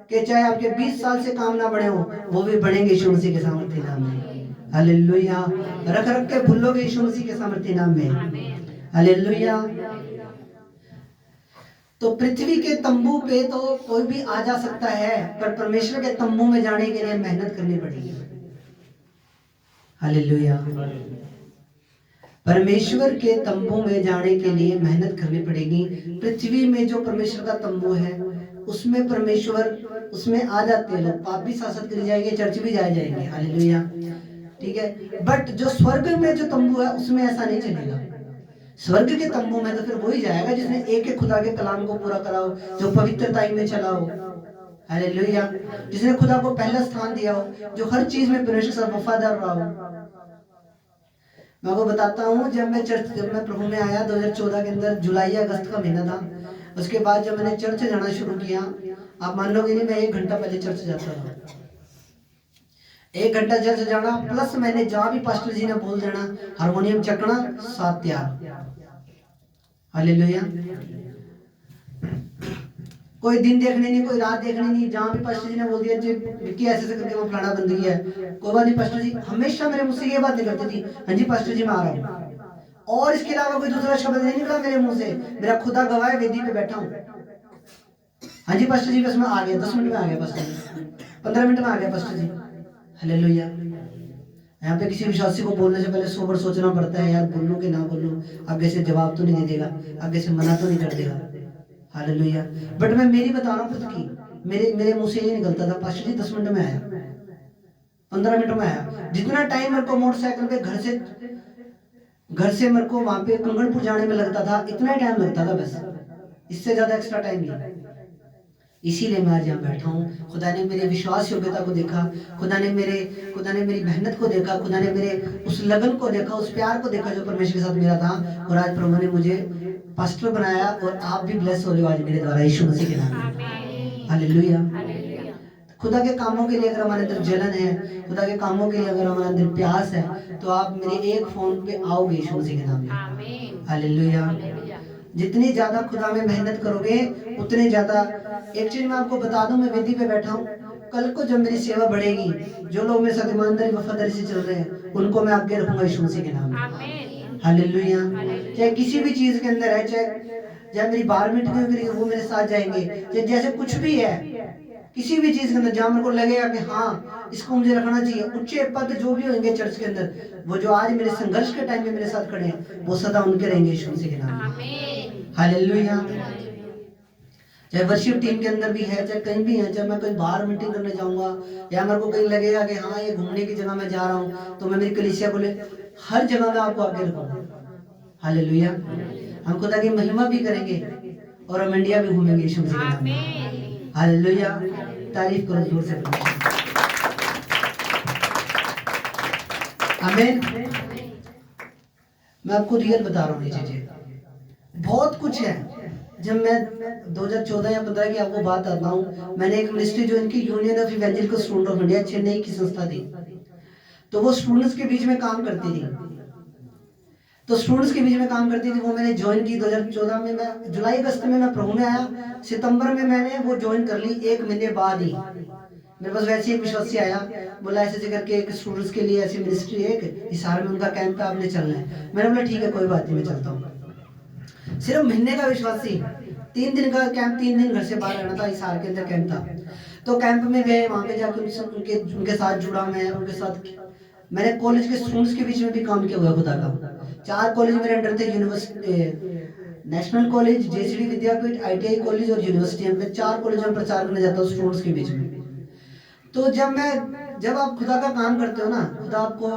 कि चाहे आपके 20 साल से काम ना बढ़े हो, वो भी बढ़ेंगे यीशु मसीह के सामर्थ्य नाम में। हालेलुया। रख के भूलोगे यीशु मसीह के सामर्थ्य नाम में। हालेलुया। तो पृथ्वी के तंबू पे तो कोई भी आ जा सकता है, पर परमेश्वर के तंबू में जाने के लिए मेहनत करनी पड़ेगी। हालेलुया। परमेश्वर के तंबू में जाने के लिए मेहनत करनी पड़ेगी। पृथ्वी में जो परमेश्वर का तंबू है उसमें परमेश्वर उसमें आ जाते हैं लोग, पाप भी शासक करी जाएंगे, चर्च भी जाए जाएंगे। हालेलुया। ठीक है, बट जो स्वर्ग में जो तंबू है उसमें ऐसा नहीं चलेगा। स्वर्ग के तंबू में तो फिर वही जाएगा जिसने एक एक खुदा के कलाम को पूरा करा हो, जो पवित्रता में चला हो। हालेलुया। जिसने खुदा को पहला स्थान दिया हो, जो हर चीज में परमेश्वर के साथ वफादार रहा हो। मैं आपको बताता हूँ, जब मैं प्रभु में आया 2014 के अंदर, जुलाई अगस्त का महीना था। उसके बाद जब मैंने चर्च जाना शुरू किया, आप मान लोगे नहीं, मैं 1 घंटा पहले चर्च जाता था। 1 घंटा चर्च जाना, प्लस मैंने जहाँ भी पास्टर जी ने बोल देना हारमोनियम चकना, साथ तैयार। हालेलुया। कोई दिन देखने नहीं, कोई रात देखनी नहीं, जहाँ भी पास्टर जी ने बोल दिया जी विक्की ऐसे करके वो फलाना बंदगी है, कोई बात नहीं। पास्टर जी हमेशा मेरे मुंह से ये बातें करती थी, हाँ जी पास्टर जी मैं आ रहा हूँ, और इसके अलावा कोई दूसरा शब्द नहीं निकला मेरे मुंह से। मेरा खुदा गवाह है, वेदी पे बैठा हूँ, हाँ जी पास्टर जी बस मैं आ गया, 10 मिनट में आ गया पास्टर जी, 15 मिनट में आ गया पास्टर जी। हालेलुया। यहाँ पे किसी विश्वासी को बोलने से पहले 100 बार सोचना पड़ता है, यार बोलूं कि ना बोलूं, आगे से जवाब तो नहीं दे देगा, आगे से मना तो नहीं कर देगा। हालेलुया। बट मैं मेरी बता रहा हूँ खुद की, मेरे मेरे मुंह से ये निकलता था, पास्टर जी 10 मिनट में आया, 15 मिनट में आया। जितना टाइम मेरे को मोटरसाइकिल पे घर से मेरे को वहां पे कंगनपुर जाने में लगता था, इतना ही टाइम लगता था बस, इससे ज्यादा एक्स्ट्रा टाइम नहीं। इसीलिए मैं आज यहाँ बैठा हूँ। खुदा ने मेरे विश्वास योग्यता को देखा, खुदा ने मेरी मेहनत को देखा, खुदा ने मेरे उस लगन को देखा, उस प्यार को देखा जो परमेश्वर के साथ मेरा था, और आज प्रभु ने मुझे पास्टर बनाया। और आप भी ब्लेस हो रहे हो आज मेरे द्वारा, यीशु मसीह के नाम में। हालेलुया। खुदा के कामों के लिए अगर हमारे अंदर जलन है, खुदा के कामों के लिए अगर हमारे अंदर प्यास है, तो आप मेरे एक फोन पे आओगे यीशु मसीह के नाम में। हालेलुया। जितनी ज्यादा खुदा में मेहनत करोगे उतने ज्यादा। एक चीज मैं आपको बता दूं, मैं वेदी पे बैठा हूँ, कल को जब मेरी सेवा बढ़ेगी, जो लोग मेरे साथ ईमानदारी वफादारी से चल रहे हैं उनको मैं आगे रखूंगा यीशु मसीह के नाम में। हालेलुया। चाहे किसी भी चीज के अंदर है, चाहे मेरी 12 मिनट की वो मेरे साथ जाएंगे, चाहे जैसे कुछ भी है, किसी भी चीज के अंदर जहां मेरे को लगेगा कि हाँ इसको मुझे रखना चाहिए, ऊंचे पद जो भी होंगे चर्च के अंदर, वो जो आज मेरे संघर्ष के टाइम में मेरे साथ खड़े हैं, वो सदा उनके रहेंगे यीशु मसीह के नाम में। हालेलुया। चाहे वर्शिप टीम के अंदर भी है, चाहे कहीं भी है, चाहे मैं कोई बाहर मीटिंग करने जाऊंगा, या मेरे को कहीं लगेगा कि हाँ ये घूमने की जगह मैं जा रहा हूँ, तो मैं मेरी कलीसिया को ले हर जगह में आपको आगे रखूंगा। हालेलुया। हम खुदा की महिमा भी करेंगे और हम इंडिया भी घूमेंगे यीशु मसीह के नाम में। हालेलुया। तारीफ करो जोर से। आमीन। मैं आपको रियल बता रहा हूँ ये चीजें, बहुत कुछ है। जब मैं 2014 या 15 की आपको बात आता हूँ, मैंने एक मिनिस्ट्री जो इनकी union of evangelical student of India Chennai की संस्था थी, तो वो स्टूडेंट्स के बीच में काम करती थी, तो स्टूडेंट्स के बीच में काम करती थी, वो मैंने ज्वाइन की 2014 में। मैं जुलाई अगस्त में मैं प्रभु में आया, सितंबर में मैंने वो ज्वाइन कर ली। 1 महीने बाद ही मेरे पास वैसे एक विश्वासी आया, बोला ऐसे करके एक स्टूडेंट्स के लिए ऐसी मिनिस्ट्री है, एक हिसार में उनका कैंप है, आपने चलना है। मैंने बोला ठीक है कोई बात नहीं मैं चलता हूँ। सिर्फ महीने का विश्वासी, 3 दिन का कैंप, 3 दिन घर से बाहर रहना था, हिसार के अंदर कैंप था। तो कैंप में गए, वहां पे जाकर उनके साथ जुड़ा, मैं उनके साथ। मैंने कॉलेज के स्टूडेंट्स के बीच में भी काम किया हुआ खुदा का। 4 कॉलेज मेरे अंडर थे, यूनिवर्सिटी, नेशनल कॉलेज, जेसीडी विद्यापीठ, आईटीआई कॉलेज और यूनिवर्सिटी में 4 कॉलेज में प्रचार करने जाता हूँ स्टूडेंट्स के बीच में। तो जब आप खुदा का काम करते हो ना, खुदा आपको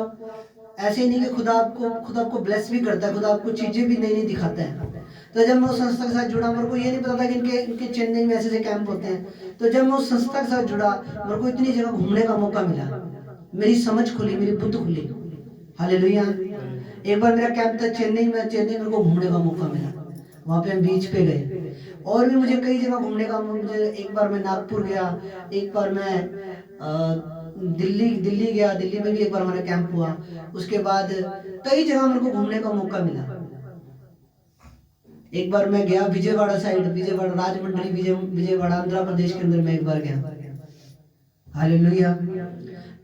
ऐसे ही नहीं कि खुदा आपको ब्लेस भी करता है, खुदा आपको चीजें भी नई नई दिखाता है। तो जब मैं उस संस्था के साथ जुड़ा, मेरे को ये नहीं पता था कि इनके चेन्नई में ऐसे कैंप होते हैं। तो जब मैं उस संस्था के साथ जुड़ा, मेरे को इतनी जगह घूमने का मौका मिला, मेरी समझ खुली, मेरी बुद्ध खुली। हालेलुया। एक बार मेरा कैंप था चेन्नई में, चेन्नई मेरे को घूमने का मौका मिला, वहाँ पे हम बीच पे गए। और भी मुझे कई जगह घूमने का, मुझे एक बार मैं नागपुर गया, एक बार मैं दिल्ली गया, दिल्ली में भी एक बार हमारा कैंप हुआ। उसके बाद कई जगह मेरे को घूमने का मौका मिला। एक बार मैं गया विजयवाड़ा साइड, विजयवाड़ा राजमंड्री, विजयवाड़ा आंध्र प्रदेश के अंदर मैं एक बार गया। हालेलुया।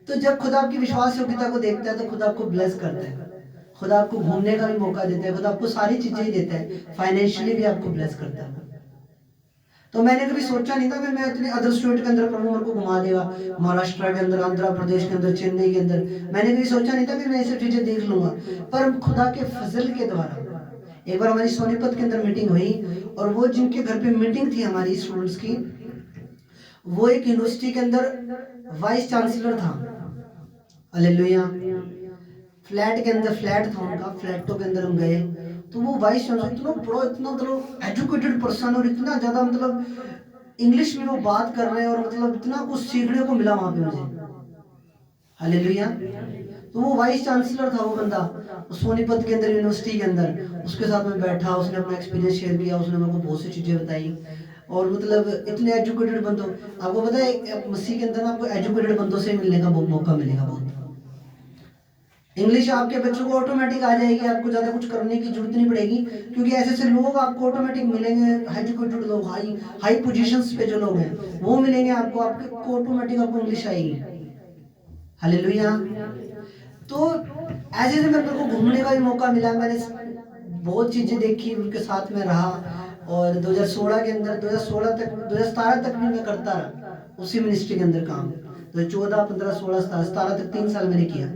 तो जब खुदा आपकी विश्वास योग्यता को देखता है तो खुदा आपको ब्लेस करता है, खुदा आपको घूमने का भी मौका देता है, खुदा आपको सारी चीजें ही देता है, फाइनेंशियली भी आपको ब्लेस करता है। तो मैंने कभी सोचा नहीं था कि मैं इतने अदर स्टेट के अंदर प्रभु मेरे को घुमा देगा, महाराष्ट्र के अंदर, आंध्र प्रदेश के अंदर, चेन्नई के अंदर। मैंने कभी सोचा नहीं था कि मैं ऐसी चीजें देख लूंगा, पर खुदा के फजल के द्वारा एक बार हमारी सोनीपत के अंदर मीटिंग हुई, और वो जिनके घर पे मीटिंग थी हमारी स्टूडेंट्स की, वो एक यूनिवर्सिटी के अंदर वाइस चांसलर था। हालेलुया। फ्लैट के अंदर फ्लैट था उनका, फ्लैटों के अंदर हम गए तो वो वाइस चांसलर इतना बड़ा, इतना मतलब एजुकेटेड पर्सन, और इतना ज्यादा मतलब इंग्लिश में वो बात कर रहे हैं, और मतलब इतना कुछ सीखने को मिला वहां पे मुझे। हालेलुया। तो वो वाइस चांसलर था वो बंदा, सोनीपत के अंदर यूनिवर्सिटी के अंदर। उसके साथ में बैठा, उसने अपना एक्सपीरियंस शेयर किया, उसने मेरे को बहुत सी चीजें बताई। और मतलब इतने एजुकेटेड बंदों, आपको पता है मसीह के अंदर आपको एजुकेटेड बंदों से मिलने का मौका मिलेगा बहुत। इंग्लिश आपके बच्चों को ऑटोमेटिक आ जाएगी, आपको ज्यादा कुछ करने की जरूरत नहीं पड़ेगी, क्योंकि ऐसे ऐसे लोग आपको ऑटोमेटिक मिलेंगे, एजुकेटेड लोग, हाई हाई पोजीशंस पे जो लोग हैं वो मिलेंगे आपको, आपको ऑटोमेटिक आपको इंग्लिश आएगी। हालेलुया। तो ऐसे ऐसे मेरे को घूमने का भी मौका मिला, मैंने बहुत चीजें देखी, उनके साथ में रहा। और 2016 के अंदर 2016 तक 2017 तक भी मैं करता रहा उसी मिनिस्ट्री के अंदर काम। तो 14 15 16 17 तक 3 साल मैंने किया।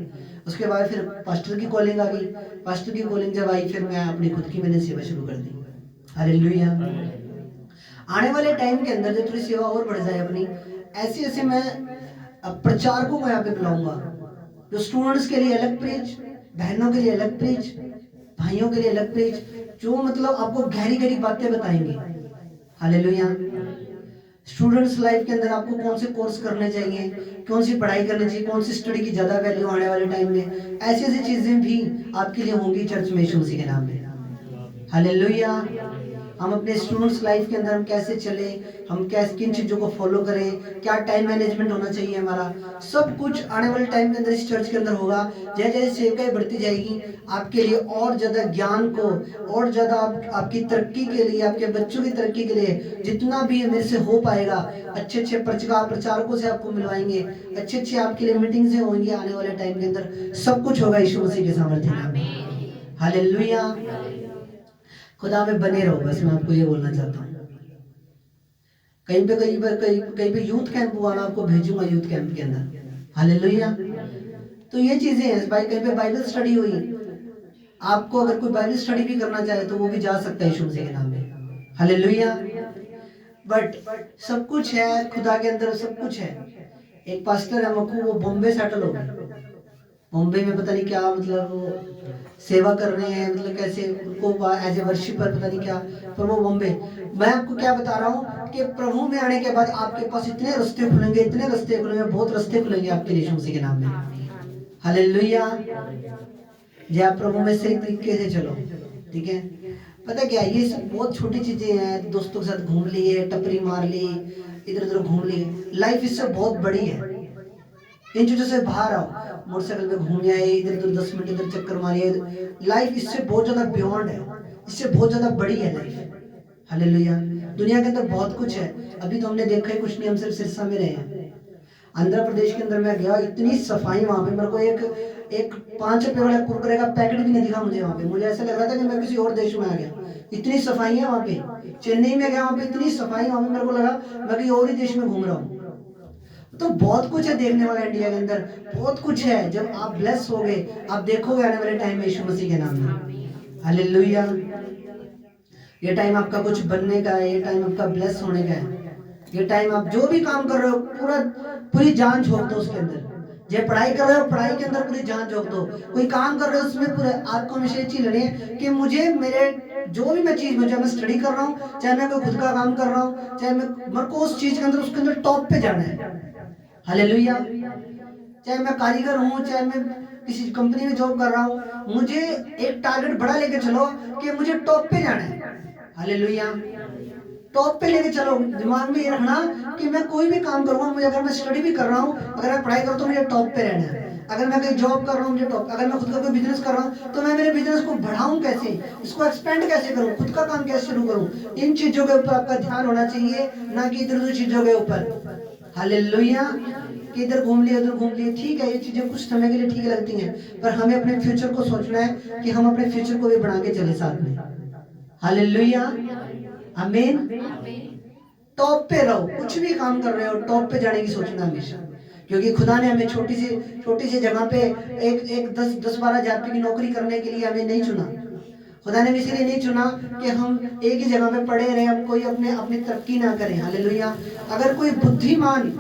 उसके बाद फिर पास्टर की कॉलिंग आ गई। पास्टर की कॉलिंग जब आई, फिर मैं अपनी खुद की मैंने सेवा शुरू कर दी। हालेलुया। आने वाले टाइम के अंदर जब थोड़ी सेवा और बढ़ जाए अपनी, ऐसे ऐसे मैं प्रचारकों को यहाँ पे बुलाऊंगा, जो स्टूडेंट्स के लिए अलग प्रीच, बहनों के लिए अलग प्रीच, भाइयों के लिए अलग प्रीच, जो मतलब आपको गहरी गहरी बातें बताएंगे। हालेलुया। स्टूडेंट्स लाइफ के अंदर आपको कौन से कोर्स करने चाहिए, कौन सी पढ़ाई करनी चाहिए, कौन सी स्टडी की ज्यादा वैल्यू आने वाले टाइम में, ऐसी ऐसी चीजें भी आपके लिए होंगी चर्च में यीशु मसीह के नाम में। हालेलुया। हम अपने स्टूडेंट्स लाइफ के अंदर हम कैसे चले, हम कैसे किन चीजों को फॉलो करें, क्या टाइम मैनेजमेंट होना चाहिए हमारा, सब कुछ आने वाले टाइम के अंदर इस चर्च के अंदर होगा। जैसे जैसे सेवकाई बढ़ती जाएगी, आपके लिए और ज्यादा ज्ञान को, और ज्यादा आपकी तरक्की के लिए, आपके बच्चों की तरक्की के लिए जितना भी मेरे से हो पाएगा, अच्छे अच्छे प्रचारकों से आपको मिलवाएंगे, अच्छे अच्छे आपके लिए मीटिंग से होंगी आने वाले टाइम के अंदर। सब कुछ होगा यीशु मसीह के सामर्थ्य नाम में। हालेलुया। खुदा में बने रहो, बस मैं आपको ये बोलना चाहता हूँ। कहीं पे यूथ कैंप हुआ, मैं आपको भेजूंगा यूथ कैंप के अंदर। हालेलुया। तो ये चीजें हैं भाई। कहीं पे बाइबल स्टडी हुई, आपको अगर कोई बाइबल स्टडी भी करना चाहे तो वो भी जा सकता है यीशु मसीह के नाम में। हालेलुया। बट सब कुछ है खुदा के अंदर, सब कुछ है। एक पास्टर है मक्खू, वो बॉम्बे सेटल हो गए। बॉम्बे में पता नहीं क्या मतलब वो सेवा कर रहे हैं, मतलब कैसे उनको एज ए वर्शिपर पता नहीं क्या, पर वो बॉम्बे। मैं आपको क्या बता रहा हूँ कि प्रभु में आने के बाद आपके पास इतने रास्ते खुलेंगे, इतने रास्ते खुलेंगे, बहुत रास्ते खुलेंगे आपके लिए यीशु मसीह के नाम में। हालेलुया। जय आप प्रभु में सही तरीके से चलो, ठीक है। पता क्या, ये सब बहुत छोटी चीजें हैं। दोस्तों के साथ घूम लिए, टपरी मार ली, इधर उधर घूम लिए, लाइफ इससे बहुत बड़ी है। इन चीजों से बाहर आओ, मोटरसाइकिल पे घूम आए, इधर उधर 10 मिनट इधर चक्कर मारिए। लाइफ इससे बहुत ज्यादा बियॉन्ड है, इससे बहुत ज्यादा बड़ी है लाइफ। हालेलुया। दुनिया के अंदर बहुत कुछ है, अभी तो हमने देखा ही कुछ नहीं, हम सिर्फ सिरसा में रहे हैं। आंध्र प्रदेश के अंदर मैं गया, इतनी सफाई वहां पे, मेरे को एक 5 रुपए वाला कुरकुरे का पैकेट भी नहीं दिखा मुझे वहां पे। मुझे ऐसा लग रहा था कि मैं किसी और देश में आ गया, इतनी सफाई है वहां पे। चेन्नई में गया, वहां पे इतनी सफाई, वहां पे मेरे को लगा मैं कहीं और ही देश में घूम रहा हूँ। तो बहुत कुछ है देखने वाला, इंडिया के अंदर बहुत कुछ है। जब आप ब्लेस हो गए, आप देखोगे आने वाले टाइम में यीशु मसीह के नाम में। हालेलुया। ये टाइम आपका कुछ बनने का है, ये टाइम आपका ब्लेस होने का है। ये टाइम आप जो भी काम कर रहे हो पूरी जान झोंक दो उसके अंदर। जब पढ़ाई कर रहे हो, पढ़ाई के अंदर पूरी जान झोंक दो। कोई काम कर रहे हो, उसमें पूरे आपको हमेशा ये चीज लेनी है कि मुझे मेरे जो भी मैं चीज, चाहे मैं स्टडी कर रहा हूँ, चाहे मैं कोई खुद का काम कर रहा हूँ, चाहे मेरे को उस चीज के अंदर, उसके अंदर टॉप पे जाना है। हालेलुया। चाहे मैं कारीगर हूँ, चाहे मैं किसी कंपनी में जॉब कर रहा हूँ, मुझे एक टारगेट बड़ा लेके चलो कि मुझे टॉप पे जाना है। हालेलुया। टॉप पे लेके चलो। दिमाग में ये रखना कि मैं कोई भी काम करूंगा, मुझे, अगर मैं स्टडी भी कर रहा हूँ, अगर मैं पढ़ाई करूँ तो मुझे टॉप पे रहना है। अगर मैं कहीं जॉब कर रहा हूँ, मुझे टॉप, अगर मैं खुद का कोई बिजनेस कर रहा हूँ तो मैं मेरे बिजनेस को बढ़ाऊं कैसे, इसको एक्सपेंड कैसे करूँ, खुद का काम कैसे शुरू करूँ। इन चीजों के ऊपर आपका ध्यान होना चाहिए, ना कि इधर उधर चीजों के ऊपर। हालेलुया। कि इधर घूम लिए उधर घूम लिए, ठीक है, ये चीजें कुछ समय के लिए ठीक लगती हैं, पर हमें अपने फ्यूचर को सोचना है कि हम अपने फ्यूचर को भी बना के चले साथ में। हालेलुया, आमीन। टॉप पे रहो, कुछ भी काम कर रहे हो टॉप पे जाने की सोचना हमेशा, क्योंकि खुदा ने हमें छोटी सी जगह पे एक 10-12 हजार रुपये की नौकरी करने के लिए हमें नहीं चुना। खुदा ने इसीलिए नहीं चुना कि हम एक ही जगह पे पड़े रहे, हम कोई अपनी तरक्की ना करें। हालेलुया। अगर कोई बुद्धिमान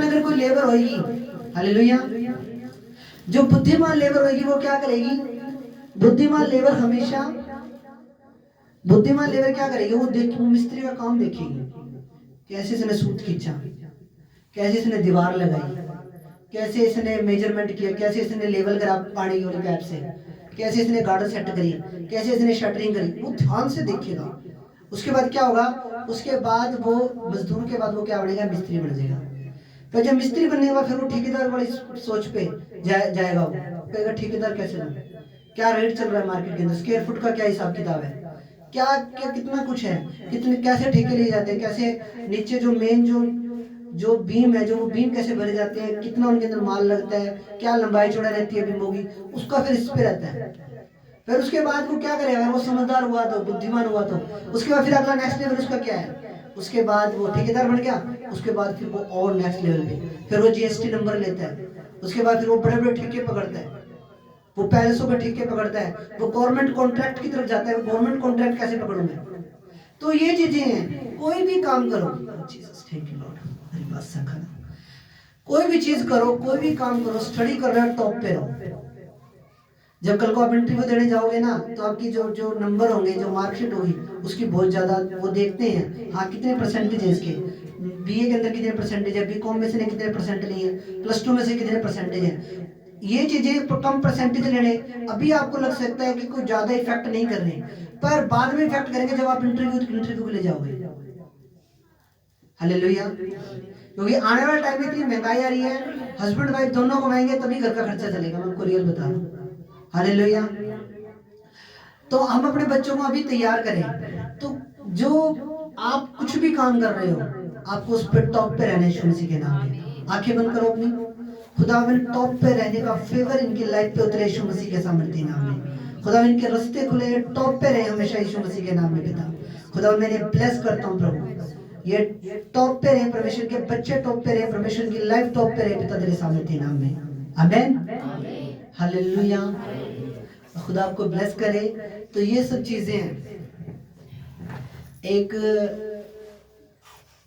अगर कोई लेबर होगी, हालेलुया, जो बुद्धिमान लेबर होगी वो क्या करेगी? बुद्धिमान लेबर क्या करेगी? वो मिस्त्री का काम देखेगी, कैसे इसने सूत खींचा, कैसे इसने दीवार लगाई, कैसे इसने मेजरमेंट किया, कैसे इसने लेवल करा पानी वाली पाइप से, कैसे इसने गार्डर सेट करी, कैसे इसने शटरिंग करी, वो ध्यान से देखेगा। उसके बाद क्या होगा? उसके बाद वो मजदूर के बाद वो क्या बनेगा? मिस्त्री बन जाएगा। फिर जब मिस्त्री बनने के बाद फिर वो ठेकेदार वाली सोच पे जाएगा। वो कहेगा ठेकेदार कैसे लूं, क्या रेट चल रहा है मार्केट के अंदर, स्क्वायर फुट का क्या हिसाब किताब है, क्या कितना कुछ है, कितने कैसे ठेके लिए जाते हैं, कैसे नीचे जो मेन जो बीम है, जो वो बीम कैसे भरे जाते हैं, कितना उनके अंदर माल लगता है, क्या लंबाई चौड़ाई रहती है बीमों की, उसका फिर इस पे रहता है। फिर उसके बाद वो क्या करेगा? वो समझदार हुआ तो, बुद्धिमान हुआ तो, उसके बाद फिर अगला नेक्स्ट लेवल उसका क्या है? उसके बाद वो ठेकेदार बन गया, उसके बाद फिर वो और नेक्स्ट लेवल पे फिर वो जीएसटी नंबर लेता है, उसके बाद फिर वो बड़े बड़े ठेके पकड़ता है, वो पैलेसों के ठेके पकड़ता है, वो गवर्नमेंट कॉन्ट्रैक्ट की तरफ जाता है। गवर्नमेंट कॉन्ट्रैक्ट कैसे पकड़ूं मैं? तो ये चीजें हैं। कोई भी काम करो, थैंक यू लॉर्ड, मेरी बात समझना, कोई भी चीज करो, कोई भी काम करो, स्टडी कर रहे हो टॉप पे रहो। जब कल को आप इंटरव्यू देने जाओगे ना, तो आपकी जो नंबर होंगे, जो मार्कशीट होगी, उसकी बहुत ज्यादा वो देखते हैं, हाँ कितने परसेंटेज है इसके, बीए के अंदर कितने परसेंटेज है, बीकॉम में से कितने परसेंट लिए हैं, +2 में से कितने परसेंटेज है। ये चीजें कम परसेंटेज लेने अभी आपको लग सकता है कि कोई ज्यादा इफेक्ट नहीं कर रहे, पर बाद में इफेक्ट करेंगे जब आप इंटरव्यू के लिए जाओगे। हालेलुया। क्योंकि आने वाले टाइम में इतनी महंगाई आ रही है, हस्बैंड वाइफ दोनों कमाएंगे तभी घर का खर्चा चलेगा, मैं आपको रियल बता रहा हूँ। हालेलुया। तो हम अपने बच्चों को अभी तैयार करें। तो जो आप कुछ भी काम कर रहे हो, आपको उस पर टॉप पे रहने यीशु मसीह के नाम में। आंखें बंद करो अपनी। खुदावन टॉप पे रहने का फेवर इनकी लाइफ पे उतरे यीशु मसीह के सामर्थ्य नाम में। खुदा इनके रास्ते खुले, टॉप पे रहे हमेशा यीशु मसीह के नाम में पिता। खुदा मैं इन्हें ब्लेस करता हूँ प्रभु, ये टॉप पे रहे, परमेश्वर के बच्चे टॉप पे रहे, परमेश्वर की लाइफ टॉप पे रहे पिता तेरे सामर्थ्य नाम में। आमीन, हालेलुया। खुदा आपको ब्लेस करे। तो ये सब चीजें हैं। एक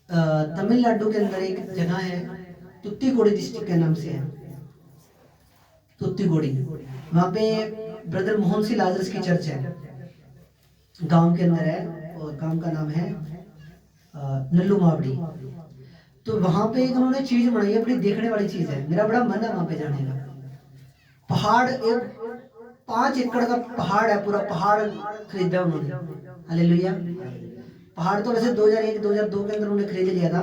तमिलनाडु के अंदर एक जगह है, तुत्तीकोडी डिस्ट्रिक्ट के नाम से है, तुत्तीकोडी। वहां पे ब्रदर मोहन सी लाजरस की चर्च है, गांव के अंदर है, और गांव का नाम है नल्लू मावड़ी। तो वहां पे एक उन्होंने चीज बनाई है, बड़ी देखने वाली चीज है, मेरा बड़ा मन है वहां पे जाने का। पहाड़, एक 5 एकड़ का पहाड़ है, पूरा पहाड़ खरीदा उन्होंने। हालेलुया। पहाड़ तो वैसे 2001-2002 के अंदर उन्होंने खरीद लिया था।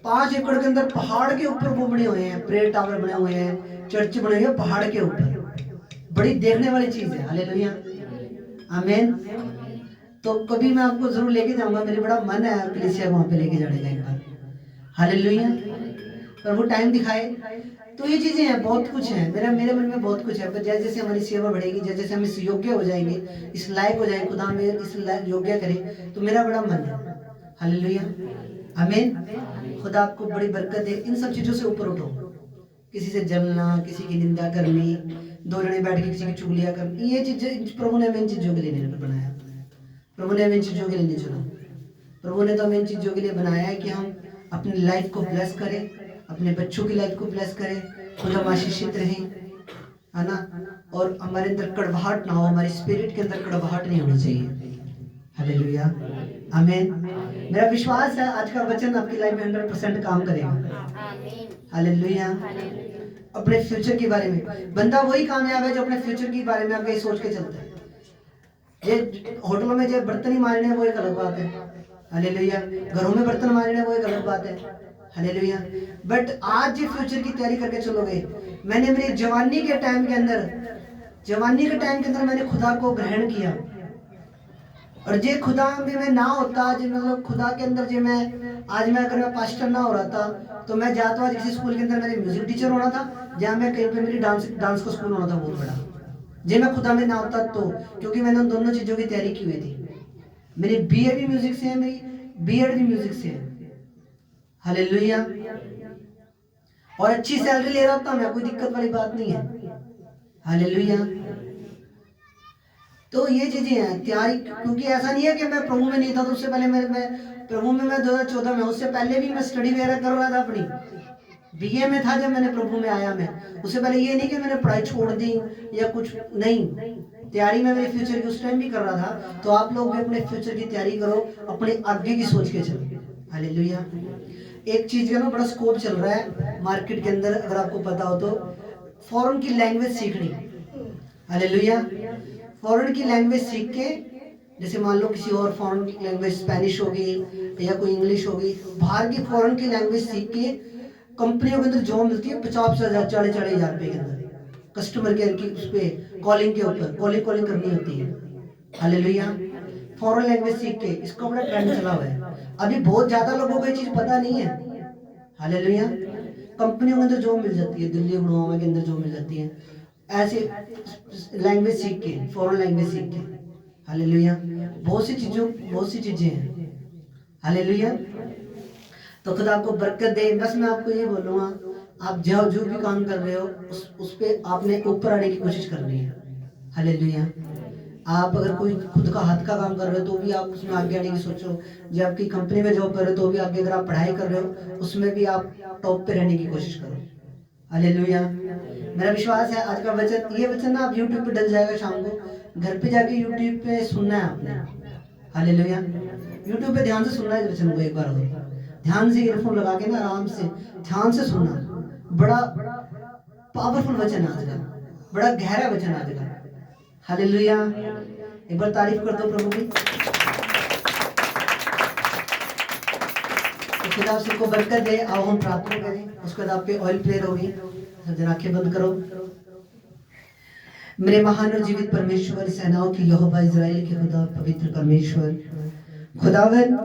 5 एकड़ के अंदर पहाड़ के ऊपर वो बने हुए हैं, प्रेयर टावर बने हुए हैं, चर्च बने हुए हैं पहाड़ के ऊपर। बड़ी देखने वाली चीज है। हालेलुया, आमीन। तो कभी मैं आपको जरूर लेके जाऊंगा, मेरे बड़ा मन है कलीसिया वहां पे लेके जाने का एक बार। हालेलुया। पर वो टाइम दिखाए। तो ये चीजें हैं, बहुत कुछ है, मेरे मन में बहुत कुछ है। पर जैसे जैसे हमारी सेवा बढ़ेगी, जैसे जैसे हम इस योग्य हो जाएंगे, इस लायक हो जाएंगे, खुदा में इस लायक योग्य करे, तो मेरा बड़ा मन है। हालेलुया, आमीन। खुदा आपको बड़ी बरकत दे। इन सब चीजों से ऊपर उठो, किसी से जलना, किसी की निंदा करनी, 2 जने बैठ के किसी की चुगलियां करनी, ये चीजें प्रभु ने हमें इन चीजों के लिए नहीं बनाया। प्रभु ने हमें इन चीजों के लिए नहीं चुना। प्रभु ने तो हमें इन चीजों के लिए बनाया है कि हम अपनी लाइफ को ब्लेस करें, अपने बच्चों की लाइफ को ब्लेस करें, खुद हम आशीषित रहें, है ना। और हमारे अंदर कड़वाहट ना हो, हमारी स्पिरिट के अंदर कड़वाहट नहीं होनी चाहिए। हालेलुया, आमीन। मेरा विश्वास है आज का वचन आपकी लाइफ में 100% काम करेगा। हालेलुया। अपने फ्यूचर के बारे में, बंदा वही कामयाब है जो अपने फ्यूचर के बारे में आगे सोच के चलता है। ये होटलों में जो बर्तन ही मारने वो एक अलग बात है। हालेलुया। घरों में बर्तन मारने वो एक अलग बात है। हालेलुया। बट आज जो फ्यूचर की तैयारी करके चलोगे, मैंने मेरी जवानी के टाइम के अंदर मैंने खुदा को ग्रहण किया। और जे खुदा में मैं ना होता, जो मतलब खुदा के अंदर जो मैं आज मैं अगर मैं पास्टर ना हो रहा था तो मैं जाता आज किसी स्कूल के अंदर मैंने म्यूजिक टीचर होना था, जहाँ मैं कहीं पे मेरी डांस का स्कूल होना था बहुत बड़ा, जे मैं खुदा में ना होता तो, क्योंकि मैंने उन दोनों चीज़ों की तैयारी की हुई थी। मेरी बीए भी म्यूजिक से है, मेरी बीएड भी म्यूजिक से है। हालेलुया। और अच्छी सैलरी ले रहा था मैं, कोई दिक्कत वाली बात नहीं है। हालेलुया। तो ये चीजें हैं तैयारी, क्योंकि ऐसा नहीं है कि मैं प्रभु में नहीं था तो उससे पहले मैं प्रभु में मैं 2014 में, उससे पहले भी मैं स्टडी वगैरह कर रहा था, अपनी बीए में था जब मैंने प्रभु में आया। मैं उससे पहले ये नहीं कि मैंने पढ़ाई छोड़ दी या कुछ नहीं, तैयारी में मेरे फ्यूचर की उस टाइम भी कर रहा था। तो आप लोग भी अपने फ्यूचर की तैयारी करो, अपने आगे की सोच के चलो। हालेलुया। एक चीज का ना बड़ा स्कोप चल रहा है मार्केट के अंदर, अगर आपको पता हो तो, फॉरेन की लैंग्वेज सीखनी। हालेलुया। फॉरेन की लैंग्वेज सीख के, जैसे मान लो किसी और फॉरेन की लैंग्वेज स्पेनिश होगी या कोई इंग्लिश होगी, बाहर की फॉरेन की लैंग्वेज सीख के कंपनियों के अंदर जॉब मिलती है 50,000 40,000 रुपए के अंदर, कस्टमर केयर की उस पर कॉलिंग के ऊपर कॉलिंग कॉलिंग करनी होती है। हालेलुया। फॉरेन लैंग्वेज सीख के, इसका बड़ा ट्रेंड चला हुआ है। अभी बहुत ज्यादा लोगों को ये चीज पता नहीं है। हालेलुया। कंपनियों के अंदर जॉब मिल जाती है, दिल्ली गुड़गांव के अंदर जॉब मिल जाती है ऐसे लैंग्वेज सीख के, फॉरेन लैंग्वेज सीख के। हालेलुया। बहुत सी चीजें हैं। हालेलुया। तो खुदा आपको बरकत दे। बस मैं आपको ये बोलूंगा, आप जो भी काम कर रहे हो उस पे आपने ऊपर आने की कोशिश करनी है। हालेलुया। आप अगर कोई खुद का हाथ का काम कर रहे हो तो भी आप उसमें आगे आने की सोचो। जब आपकी कंपनी में जॉब कर रहे हो तो भी आगे, अगर आप पढ़ाई कर रहे हो उसमें भी आप टॉप पे रहने की कोशिश करो। हालेलुया। मेरा विश्वास है आज का वचन, ये वचन ना आप यूट्यूब पे डल जाएगा शाम को, घर पे जाके यूट्यूब पे सुनना है आपने। हालेलुया। यूट्यूब पे ध्यान से सुनना है वचन को, एक बार और ध्यान से ईयरफोन लगा के ना आराम से ध्यान से सुनना। बड़ा पावरफुल वचन है आज का, बड़ा गहरा वचन आज का। हालेलुया। एक बार तारीफ कर दो प्रभु की। तो खुदा सबको बरकत दे। आओ हम प्रार्थना करें, उसके बाद आप पे ऑयल प्रेयर होगी। जरा आंखें बंद करो। मेरे महान और जीवित परमेश्वर, सेनाओं की यहोवा इज़राइल के खुदा, पवित्र परमेश्वर खुदावन,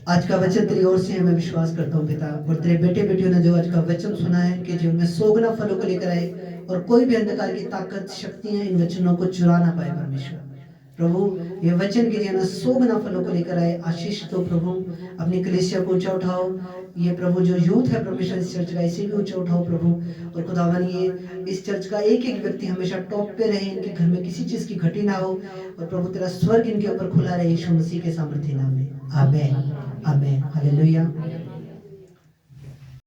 आज का वचन तेरी ओर से मैं विश्वास करता हूँ पिता, और तेरे बेटे बेटियों ने जो आज का वचन सुना है कि जीवन में सोगना फलों को लेकर आए, और कोई भी अंधकार की ताकत शक्तियां इन वचनों को चुरा ना पाए। परमेश्वर प्रभु, ये वचन के जीवन सोगना फलों को लेकर आए। आशीष तो प्रभु अपनी कलीसिया को ऊंचा उठाओ। ये प्रभु जो यूथ है परमेश्वर इस चर्च का, इसे भी ऊंचा उठाओ प्रभु। और खुदावन, ये इस चर्च का एक एक व्यक्ति हमेशा टॉप पे रहे, इनके घर में किसी चीज की घटी ना हो, और प्रभु तेरा स्वर्ग इनके ऊपर खुला रहे, यीशु मसीह के सामर्थ्य नाम में। आमीन। आमीन। हालेलुया।